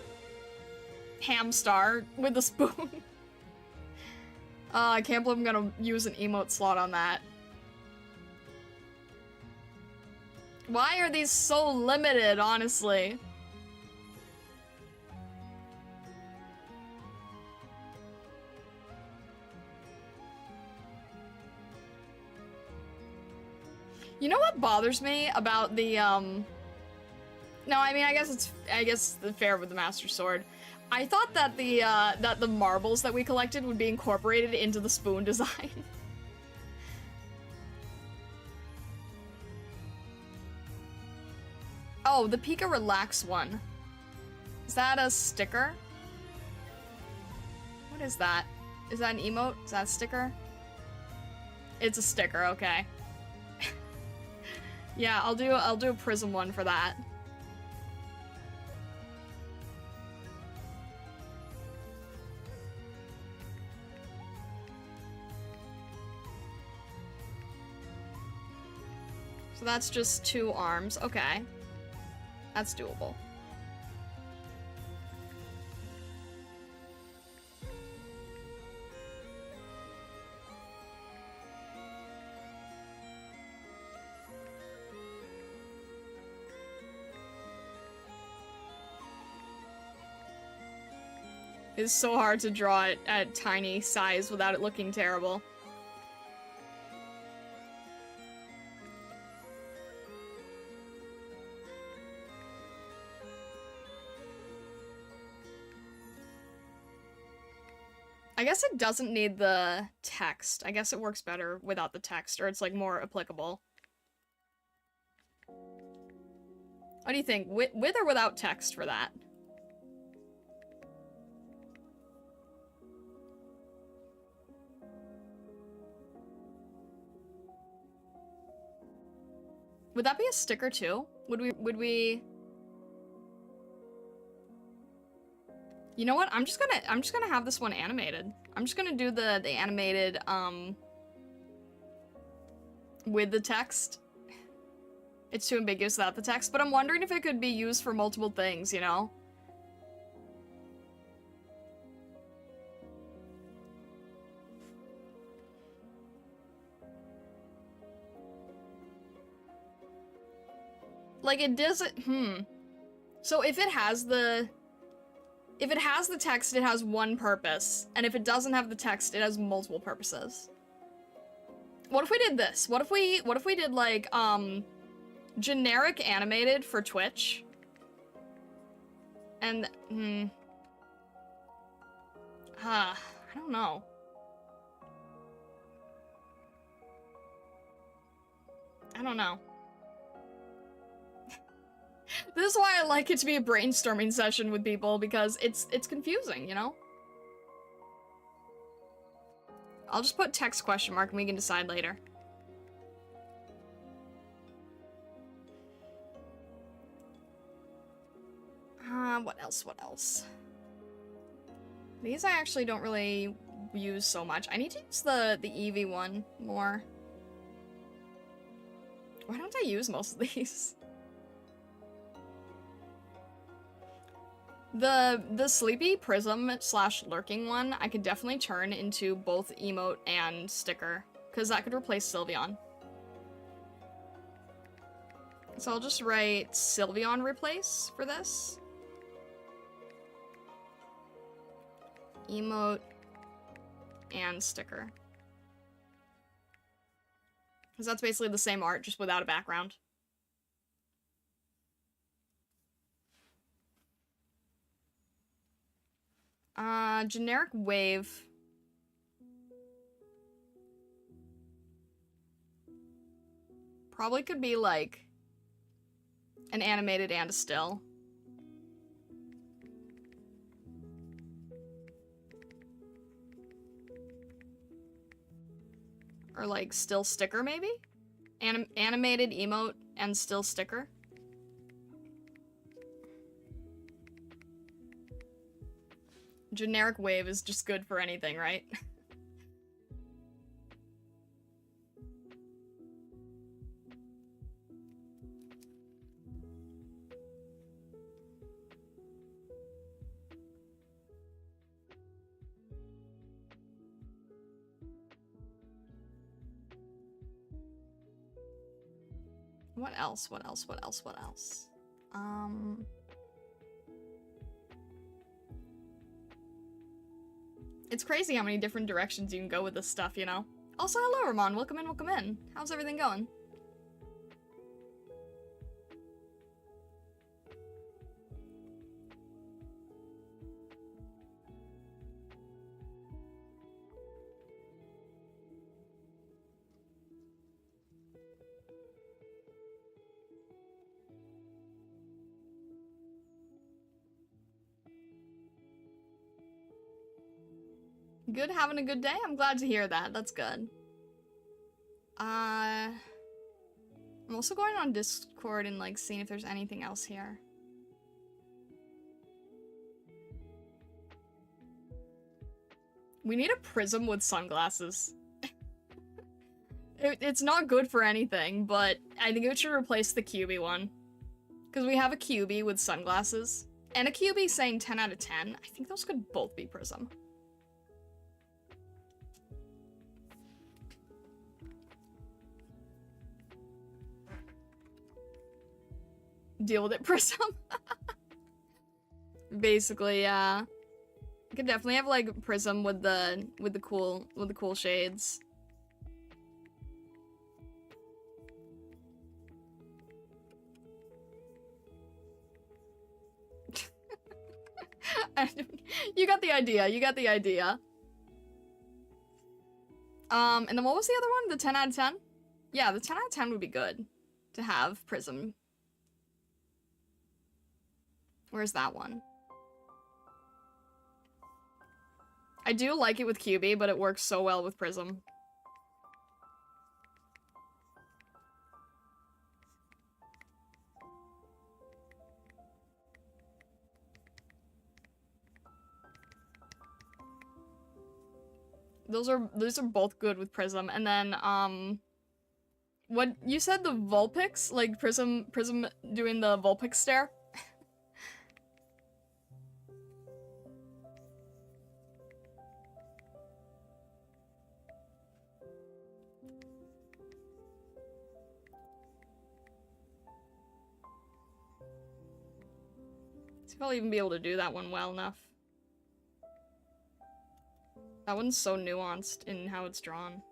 Hamstar with the spoon. I can't believe I'm gonna use an emote slot on that. Why are these so limited, honestly? You know what bothers me about the, No, I mean, I guess it's fair with the Master Sword. I thought that the marbles that we collected would be incorporated into the spoon design. Oh, the Pika Relax one. Is that a sticker? What is that? Is that an emote? Is that a sticker? It's a sticker, okay. Yeah, I'll do a prism one for that. So that's just 2 arms, okay. That's doable. It's so hard to draw it at tiny size without it looking terrible. I guess it doesn't need the text. I guess it works better without the text, or it's like more applicable. What do you think? With or without text for that? Would that be a sticker too? Would we... You know what? I'm just gonna have this one animated. I'm just gonna do the animated, with the text. It's too ambiguous without the text, but I'm wondering if it could be used for multiple things, you know? Like, it doesn't, So if it has the text, it has one purpose, and if it doesn't have the text, it has multiple purposes. What if we did this? What if we did, like, generic animated for Twitch? And, I don't know. I don't know. This is why I like it to be a brainstorming session with people, because it's confusing, you know? I'll just put text question mark and we can decide later. What else? These I actually don't really use so much. I need to use the Eevee one more. Why don't I use most of these? The Sleepy Prism / Lurking one, I could definitely turn into both emote and sticker, because that could replace Sylveon. So I'll just write Sylveon replace for this. Emote and sticker. Because that's basically the same art, just without a background. Generic wave. Probably could be like an animated and a still. Or like still sticker maybe? Animated emote and still sticker. Generic wave is just good for anything, right? What else? It's crazy how many different directions you can go with this stuff, you know? Also, hello, Ramon. Welcome in. How's everything going? Good, having a good day? I'm glad to hear that. That's good. I'm also going on Discord and, like, seeing if there's anything else here. We need a prism with sunglasses. It's not good for anything, but I think it should replace the QB one. Because we have a QB with sunglasses. And a QB saying 10 out of 10. I think those could both be prism. Deal with it, prism. Basically, yeah. You could definitely have like prism with the cool shades. You got the idea. And then what was the other one? The 10 out of 10? Yeah, the 10 out of 10 would be good to have prism. Where's that one? I do like it with QB, but it works so well with prism. Those are both good with Prism. And then, what you said, the Vulpix? Like Prism doing the Vulpix stare? See if I'll even be able to do that one well enough. That one's so nuanced in how it's drawn.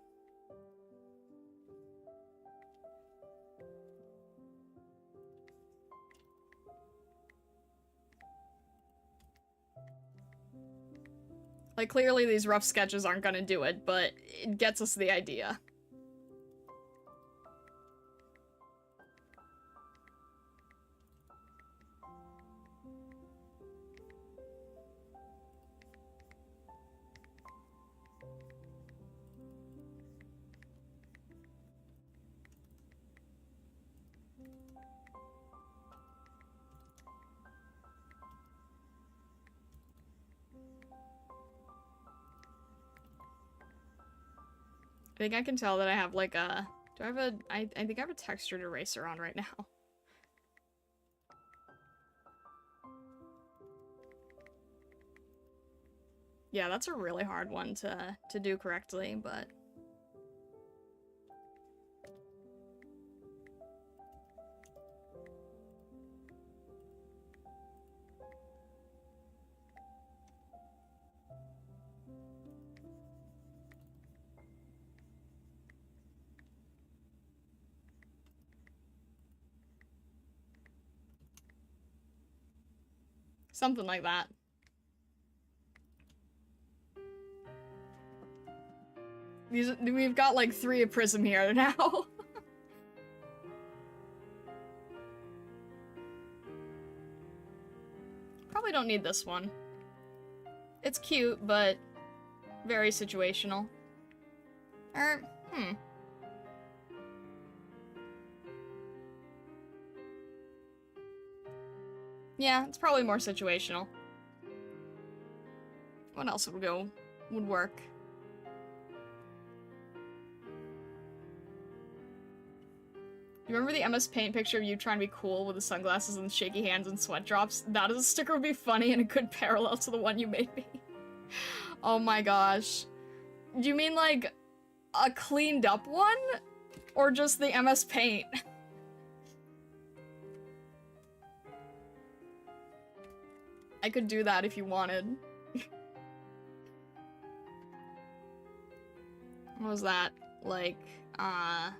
Like, clearly these rough sketches aren't gonna do it, but it gets us the idea. I think I can tell that I have like a... Do I have a... I think I have a textured eraser on right now. Yeah, that's a really hard one to do correctly, but... Something like that. We've got like 3 of Prism here now. Probably don't need this one. It's cute, but very situational. Yeah, it's probably more situational. What else would work? You remember the MS Paint picture of you trying to be cool with the sunglasses and the shaky hands and sweat drops? That as a sticker would be funny and a good parallel to the one you made me. Oh my gosh. Do you mean like a cleaned up one? Or just the MS Paint? I could do that if you wanted. What was that? Like, trying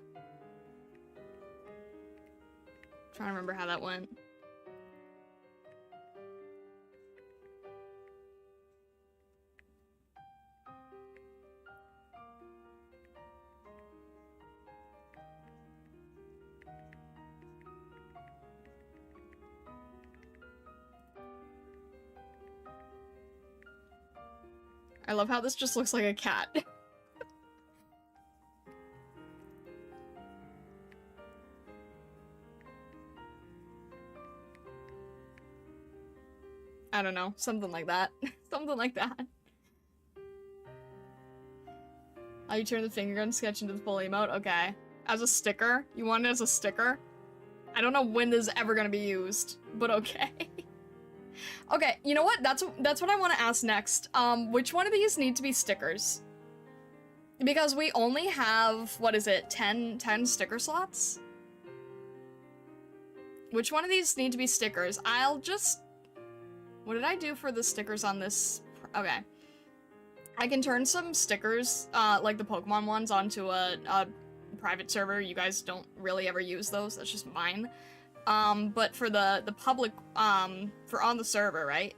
to remember how that went. I love how this just looks like a cat. I don't know, something like that. Something like that. How you turn the finger gun sketch into the full emote? Okay. As a sticker? You want it as a sticker? I don't know when this is ever gonna be used, but okay. Okay, you know what? That's what I want to ask next. Which one of these need to be stickers? Because we only have, what is it, 10 sticker slots? Which one of these need to be stickers? I'll just... What did I do for the stickers on this? Okay. I can turn some stickers, like the Pokemon ones, onto a private server. You guys don't really ever use those. That's just mine. But for the public, for on the server, right?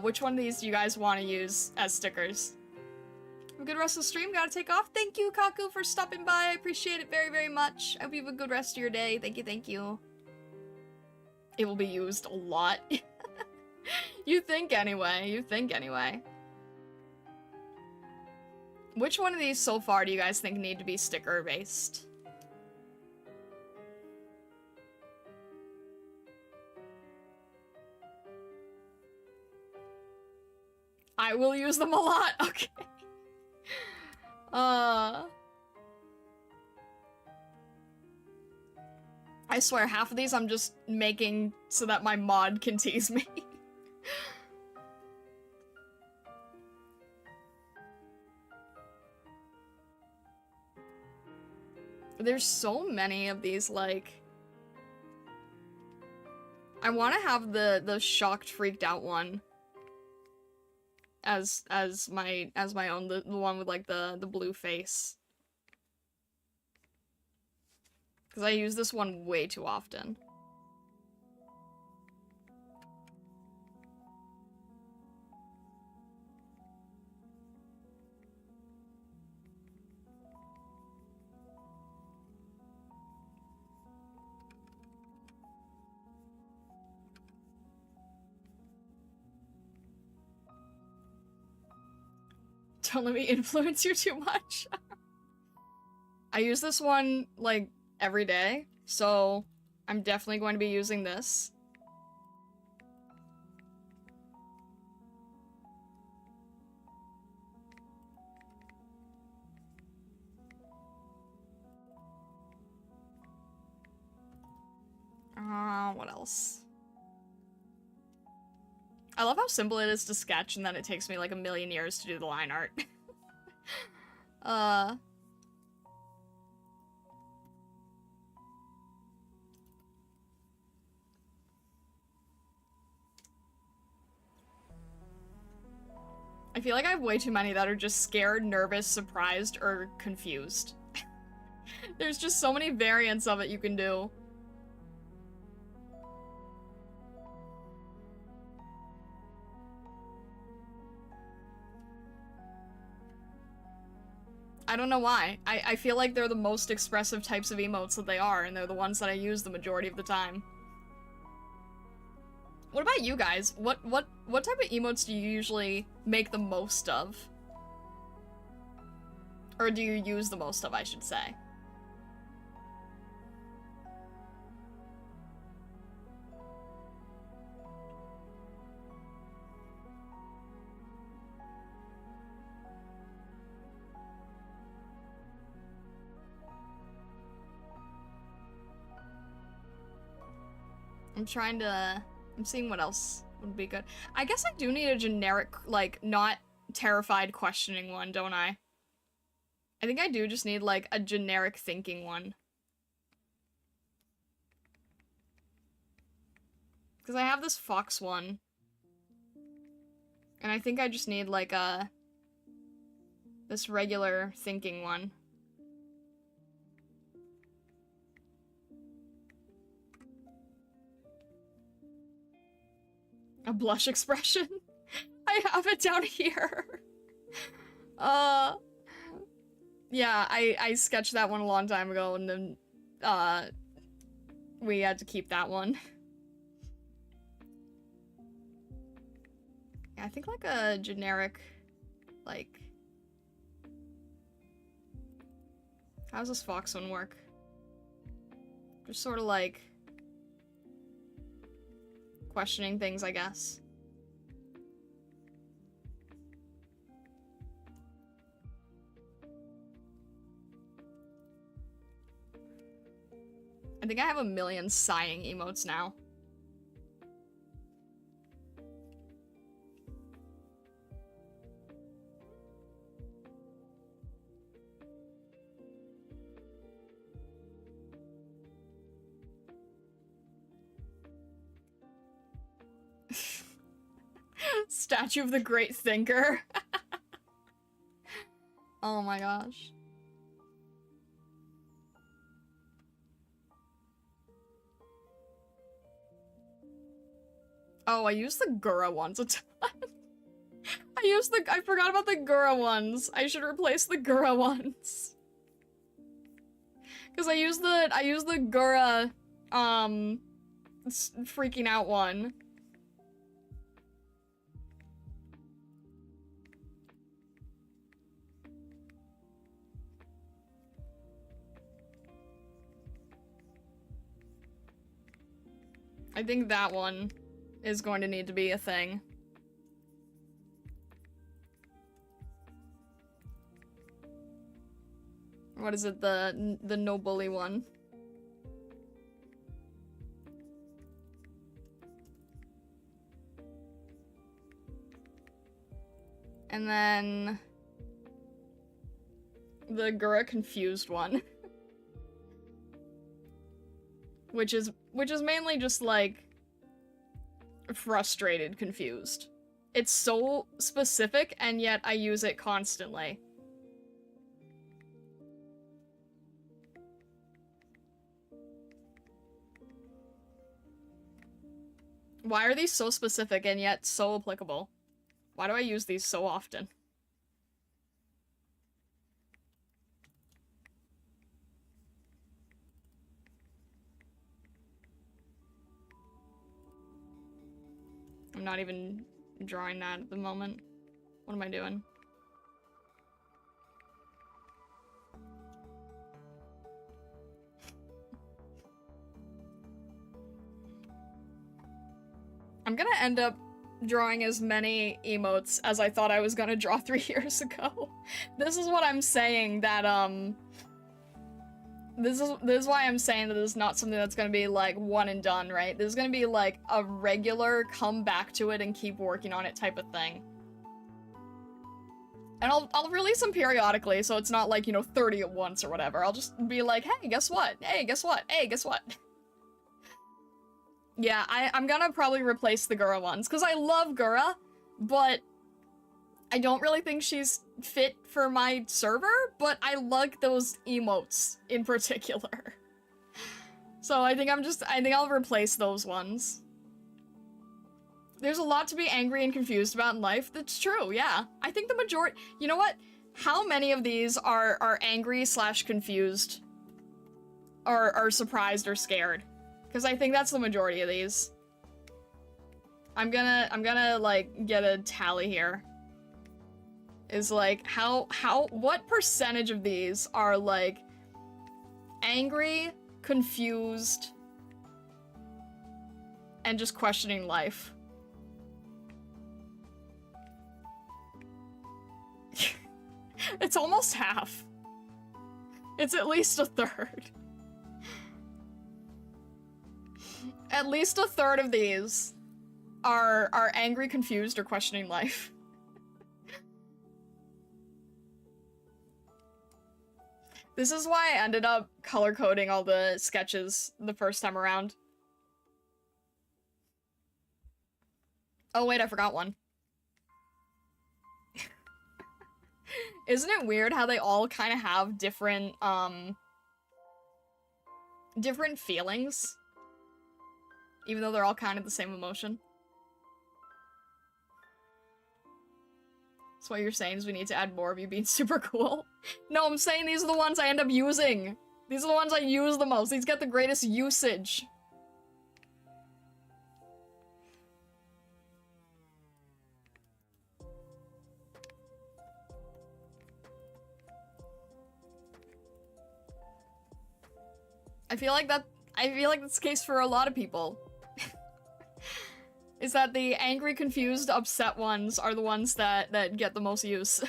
Which one of these do you guys want to use as stickers? Have a good rest of the stream. Gotta take off. Thank you, Kaku, for stopping by. I appreciate it very, very much. I hope you have a good rest of your day. Thank you, thank you. It will be used a lot. You think anyway. You think anyway. Which one of these so far do you guys think need to be sticker-based? I will use them a lot. Okay. I swear, half of these I'm just making so that my mod can tease me. There's so many of these, like... I want to have the shocked, freaked out one as my own, the one with like the blue face. Because I use this one way too often. Don't let me influence you too much. I use this one, like, every day, so I'm definitely going to be using this. What else? I love how simple it is to sketch and then it takes me like a million years to do the line art. I feel like I have way too many that are just scared, nervous, surprised, or confused. There's just so many variants of it you can do. I don't know why. I feel like they're the most expressive types of emotes that they are, and they're the ones that I use the majority of the time. What about you guys? What type of emotes do you usually make the most of? Or do you use the most of, I should say? I'm seeing what else would be good. I guess I do need a generic, like, not terrified questioning one, don't I? I think I do just need, like, a generic thinking one. Because I have this fox one. And I think I just need, like, this regular thinking one. A blush expression? I have it down here. Yeah, I sketched that one a long time ago, and then, we had to keep that one. Yeah, I think, like, a generic, like... How does this fox one work? Just sort of, like... questioning things, I guess. I think I have a million sighing emotes now. Statue of the Great Thinker. Oh my gosh. Oh, I used the Gura ones a ton. I forgot about the Gura ones. I should replace the Gura ones. Cause I used the Gura, freaking out one. I think that one is going to need to be a thing. What is it? The no bully one. And then the Gura confused one. which is mainly just like frustrated confused. It's so specific and yet I use it constantly. Why are these so specific and yet so applicable? Why do I use these so often? I'm not even drawing that at the moment. What am I doing? I'm gonna end up drawing as many emotes as I thought I was gonna draw 3 years ago. This is what I'm saying that, this is why I'm saying that this is not something that's gonna be, like, one and done, right? This is gonna be, like, a regular come back to it and keep working on it type of thing. And I'll release them periodically, so it's not like, you know, 30 at once or whatever. I'll just be like, hey, guess what? Hey, guess what? Hey, guess what? Yeah, I'm gonna probably replace the Gura ones, because I love Gura, but I don't really think she's fit for my server, but I like those emotes in particular. So I think I'll replace those ones. There's a lot to be angry and confused about in life. That's true, yeah. I think the majority, you know what? How many of these are angry slash confused? Or are surprised or scared? Because I think that's the majority of these. I'm gonna like get a tally here. Is like what percentage of these are like angry, confused, and just questioning life? It's almost half. It's at least a third. At least a third of these are angry, confused, or questioning life. This is why I ended up color coding all the sketches the first time around. Oh wait, I forgot one. Isn't it weird how they all kind of have different, different feelings? Even though they're all kind of the same emotion. So what you're saying is we need to add more of you being super cool? No, I'm saying these are the ones I end up using. These are the ones I use the most. These get the greatest usage. I feel like that's the case for a lot of people. Is that the angry, confused, upset ones are the ones that get the most use.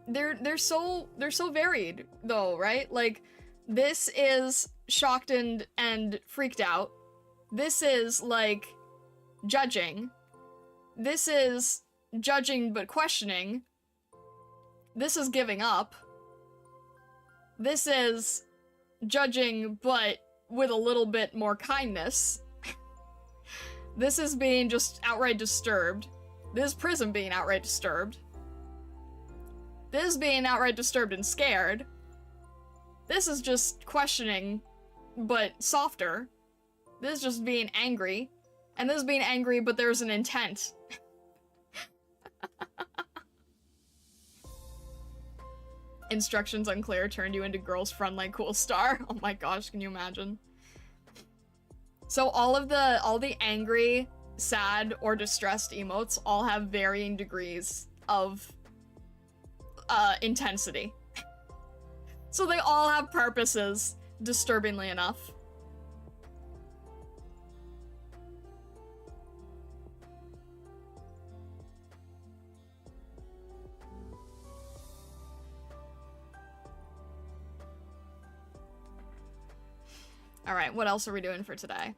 They're so varied though, right? Like this is shocked and freaked out. This is like judging. This is judging but questioning. This is giving up. This is judging but with a little bit more kindness. This is being just outright disturbed. This is Prism being outright disturbed. This is being outright disturbed and scared. This is just questioning but softer. This is just being angry. And this is being angry but there's an intent. Instructions unclear turned you into girl's friend like cool star. Oh my gosh, can you imagine? So all the angry, sad, or distressed emotes all have varying degrees of intensity. So they all have purposes, disturbingly enough. Alright, what else are we doing for today?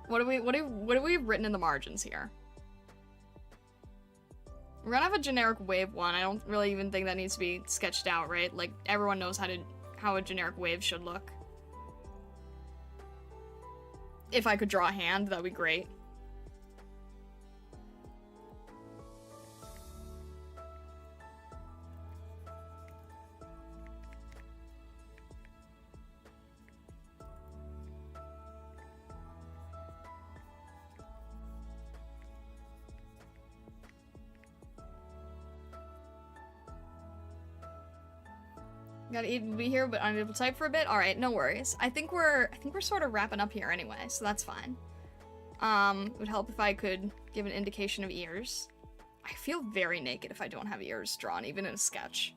What have we written in the margins here? We're gonna have a generic wave one. I don't really even think that needs to be sketched out, right? Like, everyone knows how a generic wave should look. If I could draw a hand, that'd be great. Gotta even be here, but unable to type for a bit. All right, no worries. I think we're sort of wrapping up here anyway, so that's fine. It would help if I could give an indication of ears. I feel very naked if I don't have ears drawn, even in a sketch.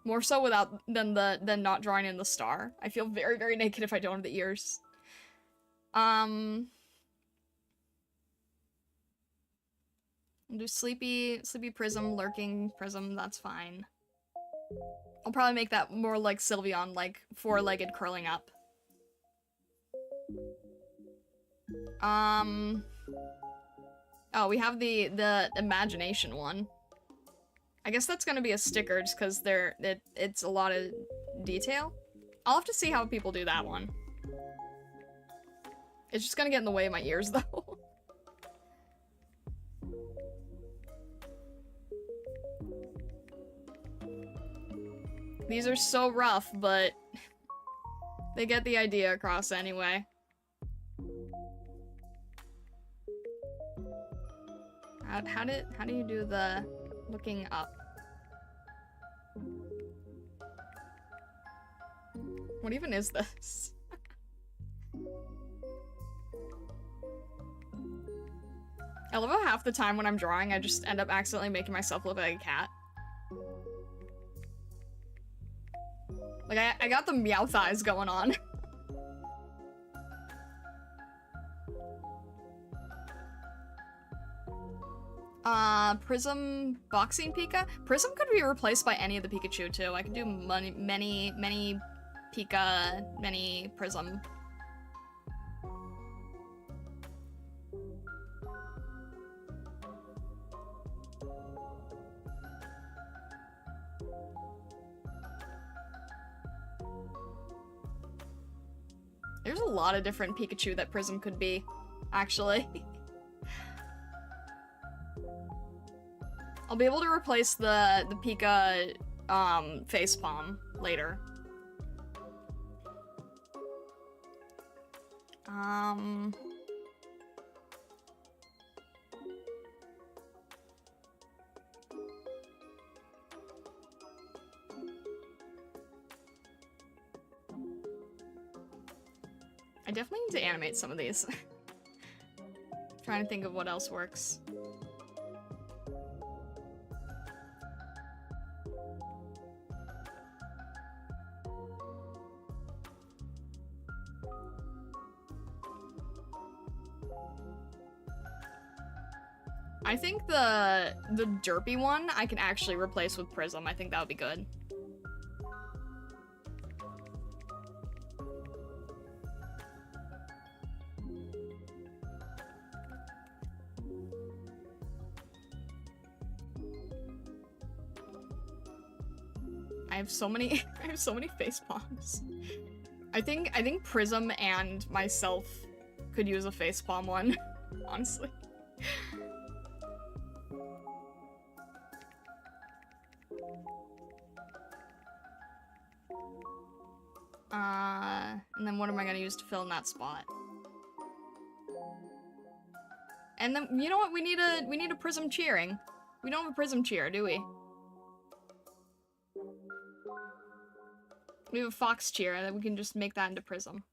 More so than not drawing in the star. I feel very, very naked if I don't have the ears. I'll do sleepy prism, lurking prism. That's fine. I'll probably make that more like Sylveon, like four-legged curling up. Oh, we have the imagination one. I guess that's gonna be a sticker just because it's a lot of detail. I'll have to see how people do that one. It's just gonna get in the way of my ears though. These are so rough, but they get the idea across anyway. How do you do the looking up? What even is this? I love how half the time when I'm drawing, I just end up accidentally making myself look like a cat. Like, I got the Meowth eyes going on. Prism Boxing Pika? Prism could be replaced by any of the Pikachu, too. I could do many Pika, many Prism. There's a lot of different Pikachu that Prism could be, actually. I'll be able to replace the Pika facepalm later. I definitely need to animate some of these. Trying to think of what else works. I think the derpy one I can actually replace with Prism. I think that would be good. I have so many face palms. I think Prism and myself could use a face palm one, honestly. And then what am I gonna use to fill in that spot? And then, you know what? We need a Prism cheering. We don't have a Prism cheer, do we? We have a Fox cheer, and then we can just make that into Prism.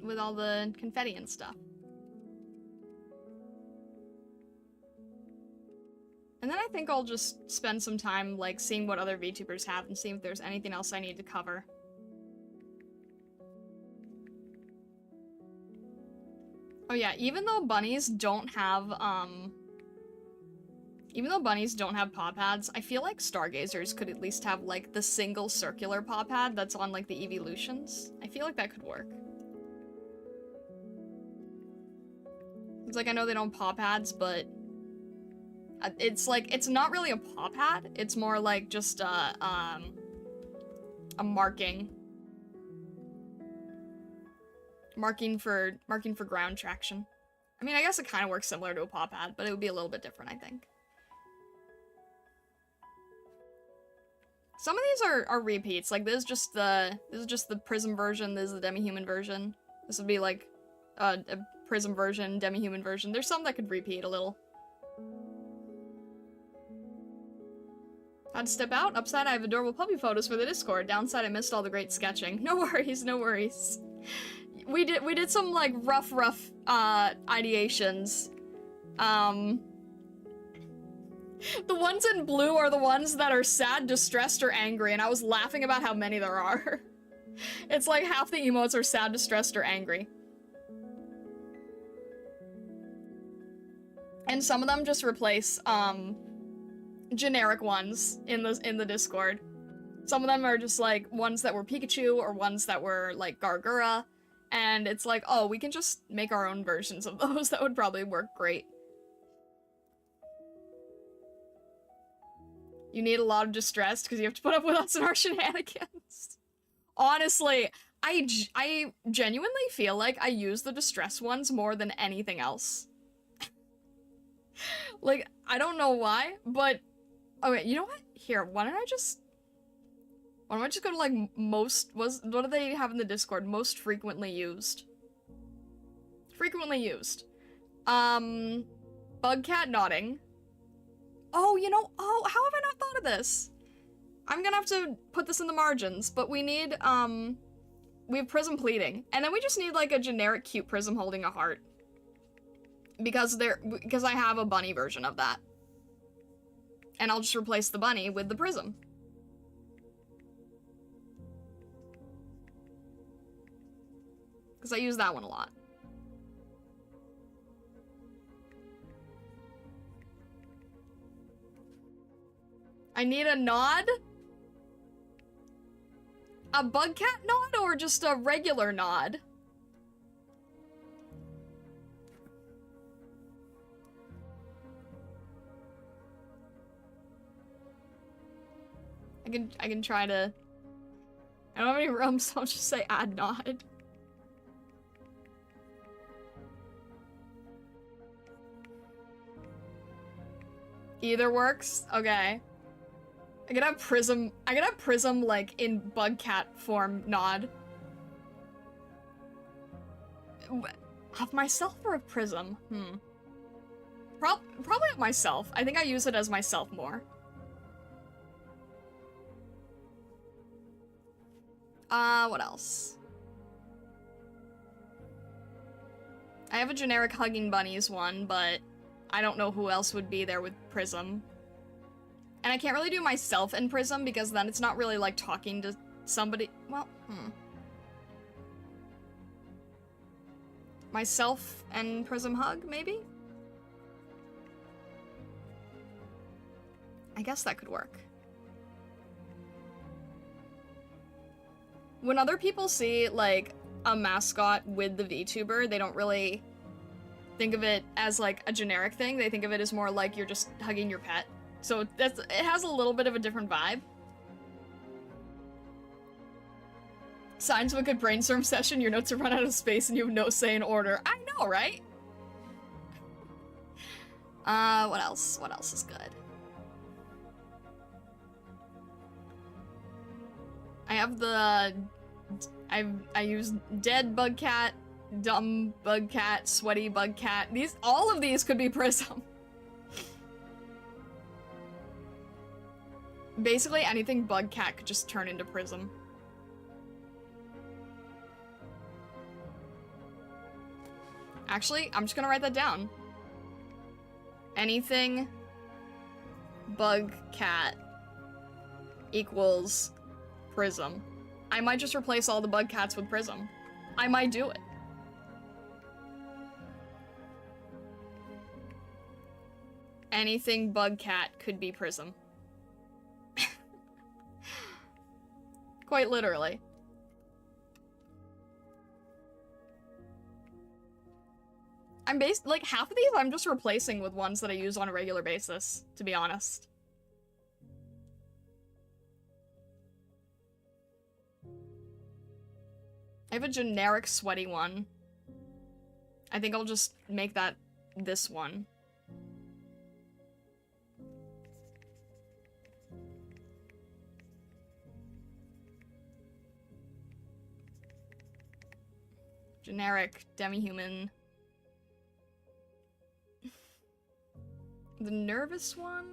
With all the confetti and stuff. And then I think I'll just spend some time, like, seeing what other VTubers have and seeing if there's anything else I need to cover. Oh yeah, even though bunnies don't have paw pads, I feel like stargazers could at least have, like, the single circular paw pad that's on, like, the evolutions. I feel like that could work. It's like, I know they don't have paw pads, but it's like, it's not really a paw pad. It's more like just a marking. Marking for ground traction. I mean, I guess it kind of works similar to a paw pad, but it would be a little bit different, I think. Some of these are repeats. Like, this is just the Prism version, this is the demi-human version. This would be like a Prism version, demi-human version. There's some that could repeat a little. Had to step out. Upside, I have adorable puppy photos for the Discord. Downside, I missed all the great sketching. No worries, no worries. We did some, like, rough ideations. The ones in blue are the ones that are sad, distressed, or angry, and I was laughing about how many there are. It's like half the emotes are sad, distressed, or angry. And some of them just replace, generic ones in the Discord. Some of them are just, like, ones that were Pikachu, or ones that were, like, Gargura. And it's like, oh, we can just make our own versions of those. That would probably work great. You need a lot of distress because you have to put up with us and our shenanigans. Honestly, I genuinely feel like I use the distress ones more than anything else. Like, I don't know why, but... Okay, you know what? Here, why don't I just go to, like, most... what do they have in the Discord? Most frequently used. Frequently used. Bugcat nodding. Oh, you know... Oh, how have I not thought of this? I'm gonna have to put this in the margins, but we need, we have Prism pleading. And then we just need, like, a generic cute Prism holding a heart. Because I have a bunny version of that. And I'll just replace the bunny with the Prism. Because I use that one a lot. I need a nod? A Bugcat nod or just a regular nod? I can try to... I don't have any room, so I'll just say add nod. Either works? Okay. I could have Prism, like, in Bugcat form nod. Of myself or of Prism? Probably of myself. I think I use it as myself more. What else? I have a generic Hugging Bunnies one, but I don't know who else would be there with Prism. And I can't really do myself in Prism because then it's not really like talking to somebody. Well, Myself and Prism hug, maybe? I guess that could work. When other people see, like, a mascot with the VTuber, they don't really think of it as, like, a generic thing. They think of it as more like you're just hugging your pet. So it has a little bit of a different vibe. Signs of a good brainstorm session, your notes have run out of space and you have no say in order. I know, right? What else? What else is good? I have the... I use dead Bugcat, dumb Bugcat, sweaty Bugcat. All of these could be Prism. Basically, anything Bugcat could just turn into Prism. Actually, I'm just gonna write that down. Anything bug cat equals prism. I might just replace all the bug cats with prism. I might do it. Anything bug cat could be prism. Quite literally. Like, half of these I'm just replacing with ones that I use on a regular basis, to be honest. I have a generic sweaty one. I think I'll just make that this one. Generic demi-human. The nervous one?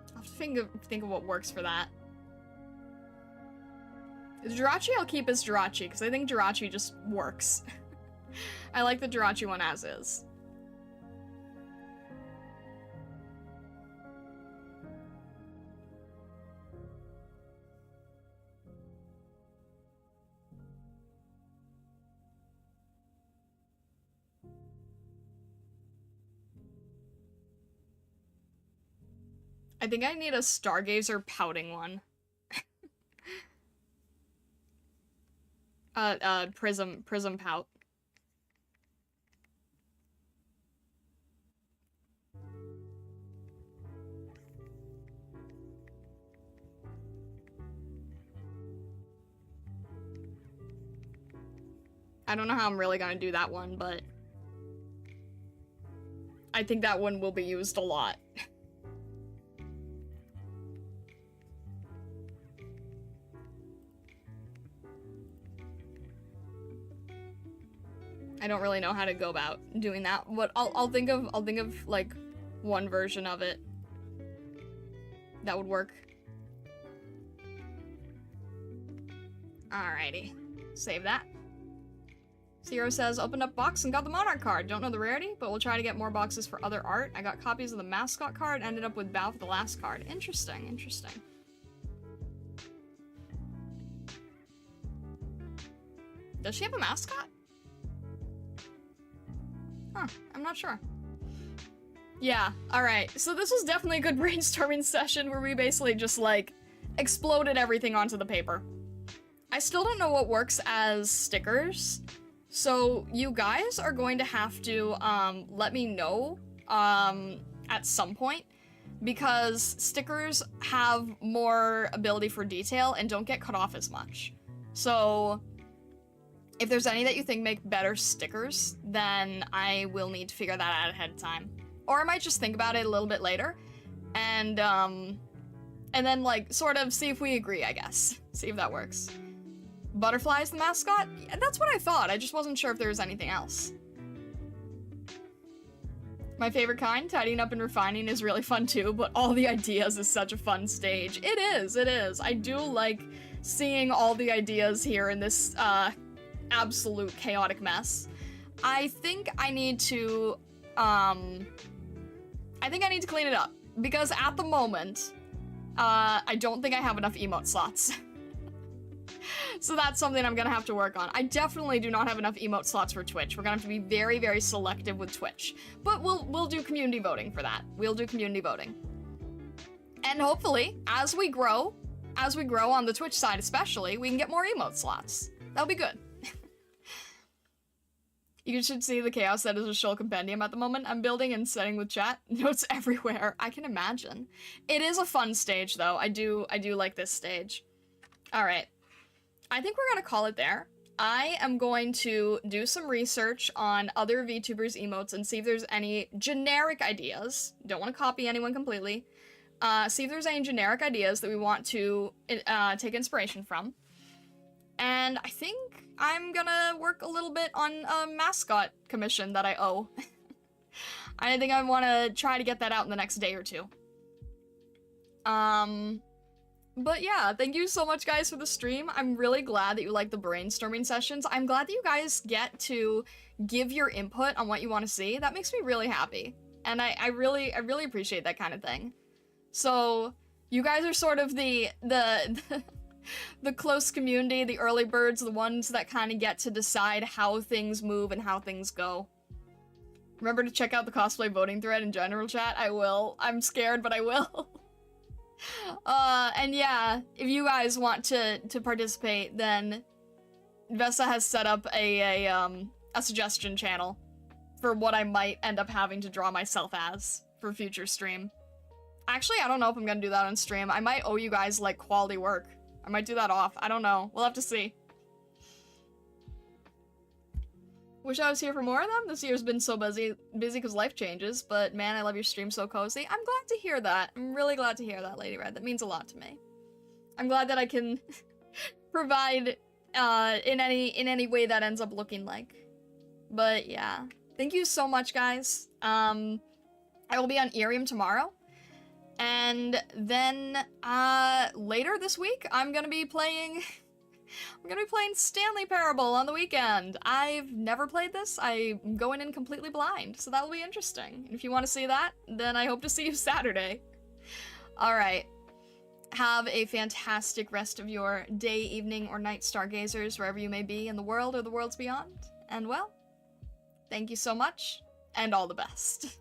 I'll have to think of what works for that. Jirachi I'll keep as Jirachi, because I think Jirachi just works. I like the Jirachi one as is. I think I need a Stargazer pouting one. Prism pout. I don't know how I'm really gonna do that one, but I think that one will be used a lot. I don't really know how to go about doing that, but I'll think of like one version of it that would work. Alrighty, save that. Zero says, opened up box and got the Monarch card. Don't know the rarity, but we'll try to get more boxes for other art. I got copies of the mascot card, ended up with Bao for the last card. Interesting, interesting. Does she have a mascot? Huh, I'm not sure. Yeah, alright. So this was definitely a good brainstorming session where we basically just, like, exploded everything onto the paper. I still don't know what works as stickers, so you guys are going to have to, let me know, at some point, because stickers have more ability for detail and don't get cut off as much. So if there's any that you think make better stickers, then I will need to figure that out ahead of time. Or I might just think about it a little bit later, and then, like, sort of see if we agree, I guess. See if that works. Butterfly is the mascot? Yeah, that's what I thought, I just wasn't sure if there was anything else. My favorite kind, tidying up and refining, is really fun too, but all the ideas is such a fun stage. It is, it is. I do like seeing all the ideas here in this, absolute chaotic mess. I think I need to clean it up, because at the moment, I don't think I have enough emote slots. So that's something I'm gonna have to work on. I definitely do not have enough emote slots for Twitch. We're gonna have to be very, very selective with Twitch. But we'll do community voting for that. We'll do community voting. And hopefully, as we grow on the Twitch side especially, we can get more emote slots. That'll be good. You should see the chaos that is a Shoal Compendium at the moment. I'm building and setting with chat. Notes everywhere. I can imagine. It is a fun stage, though. I do like this stage. Alright. I think we're gonna call it there. I am going to do some research on other VTubers' emotes and see if there's any generic ideas. Don't want to copy anyone completely. See if there's any generic ideas that we want to take inspiration from. And I think I'm gonna work a little bit on a mascot commission that I owe. I think I want to try to get that out in the next day or two. But yeah, thank you so much guys for the stream. I'm really glad that you like the brainstorming sessions. I'm glad that you guys get to give your input on what you want to see. That makes me really happy. And I really appreciate that kind of thing. So you guys are sort of the the close community, the early birds, the ones that kind of get to decide how things move and how things go. Remember to check out the cosplay voting thread in general chat. I will. I'm scared, but I will. And yeah, if you guys want to participate, then Vesta has set up a suggestion channel for what I might end up having to draw myself as for future stream. Actually, I don't know if I'm gonna do that on stream. I might owe you guys, like, quality work. I might do that off. I don't know. We'll have to see. Wish I was here for more of them. This year's been so busy because life changes, but man, I love your stream so cozy. I'm glad to hear that. I'm really glad to hear that, Lady Red. That means a lot to me. I'm glad that I can provide in any way that ends up looking like. But yeah, thank you so much, guys. I will be on IRIAM tomorrow. And then later this week, I'm gonna be playing Stanley Parable on the weekend. I've never played this. I'm going in completely blind, so that will be interesting. And if you want to see that, then I hope to see you Saturday. All right. Have a fantastic rest of your day, evening, or night, stargazers, wherever you may be in the world or the worlds beyond. And well, thank you so much, and all the best.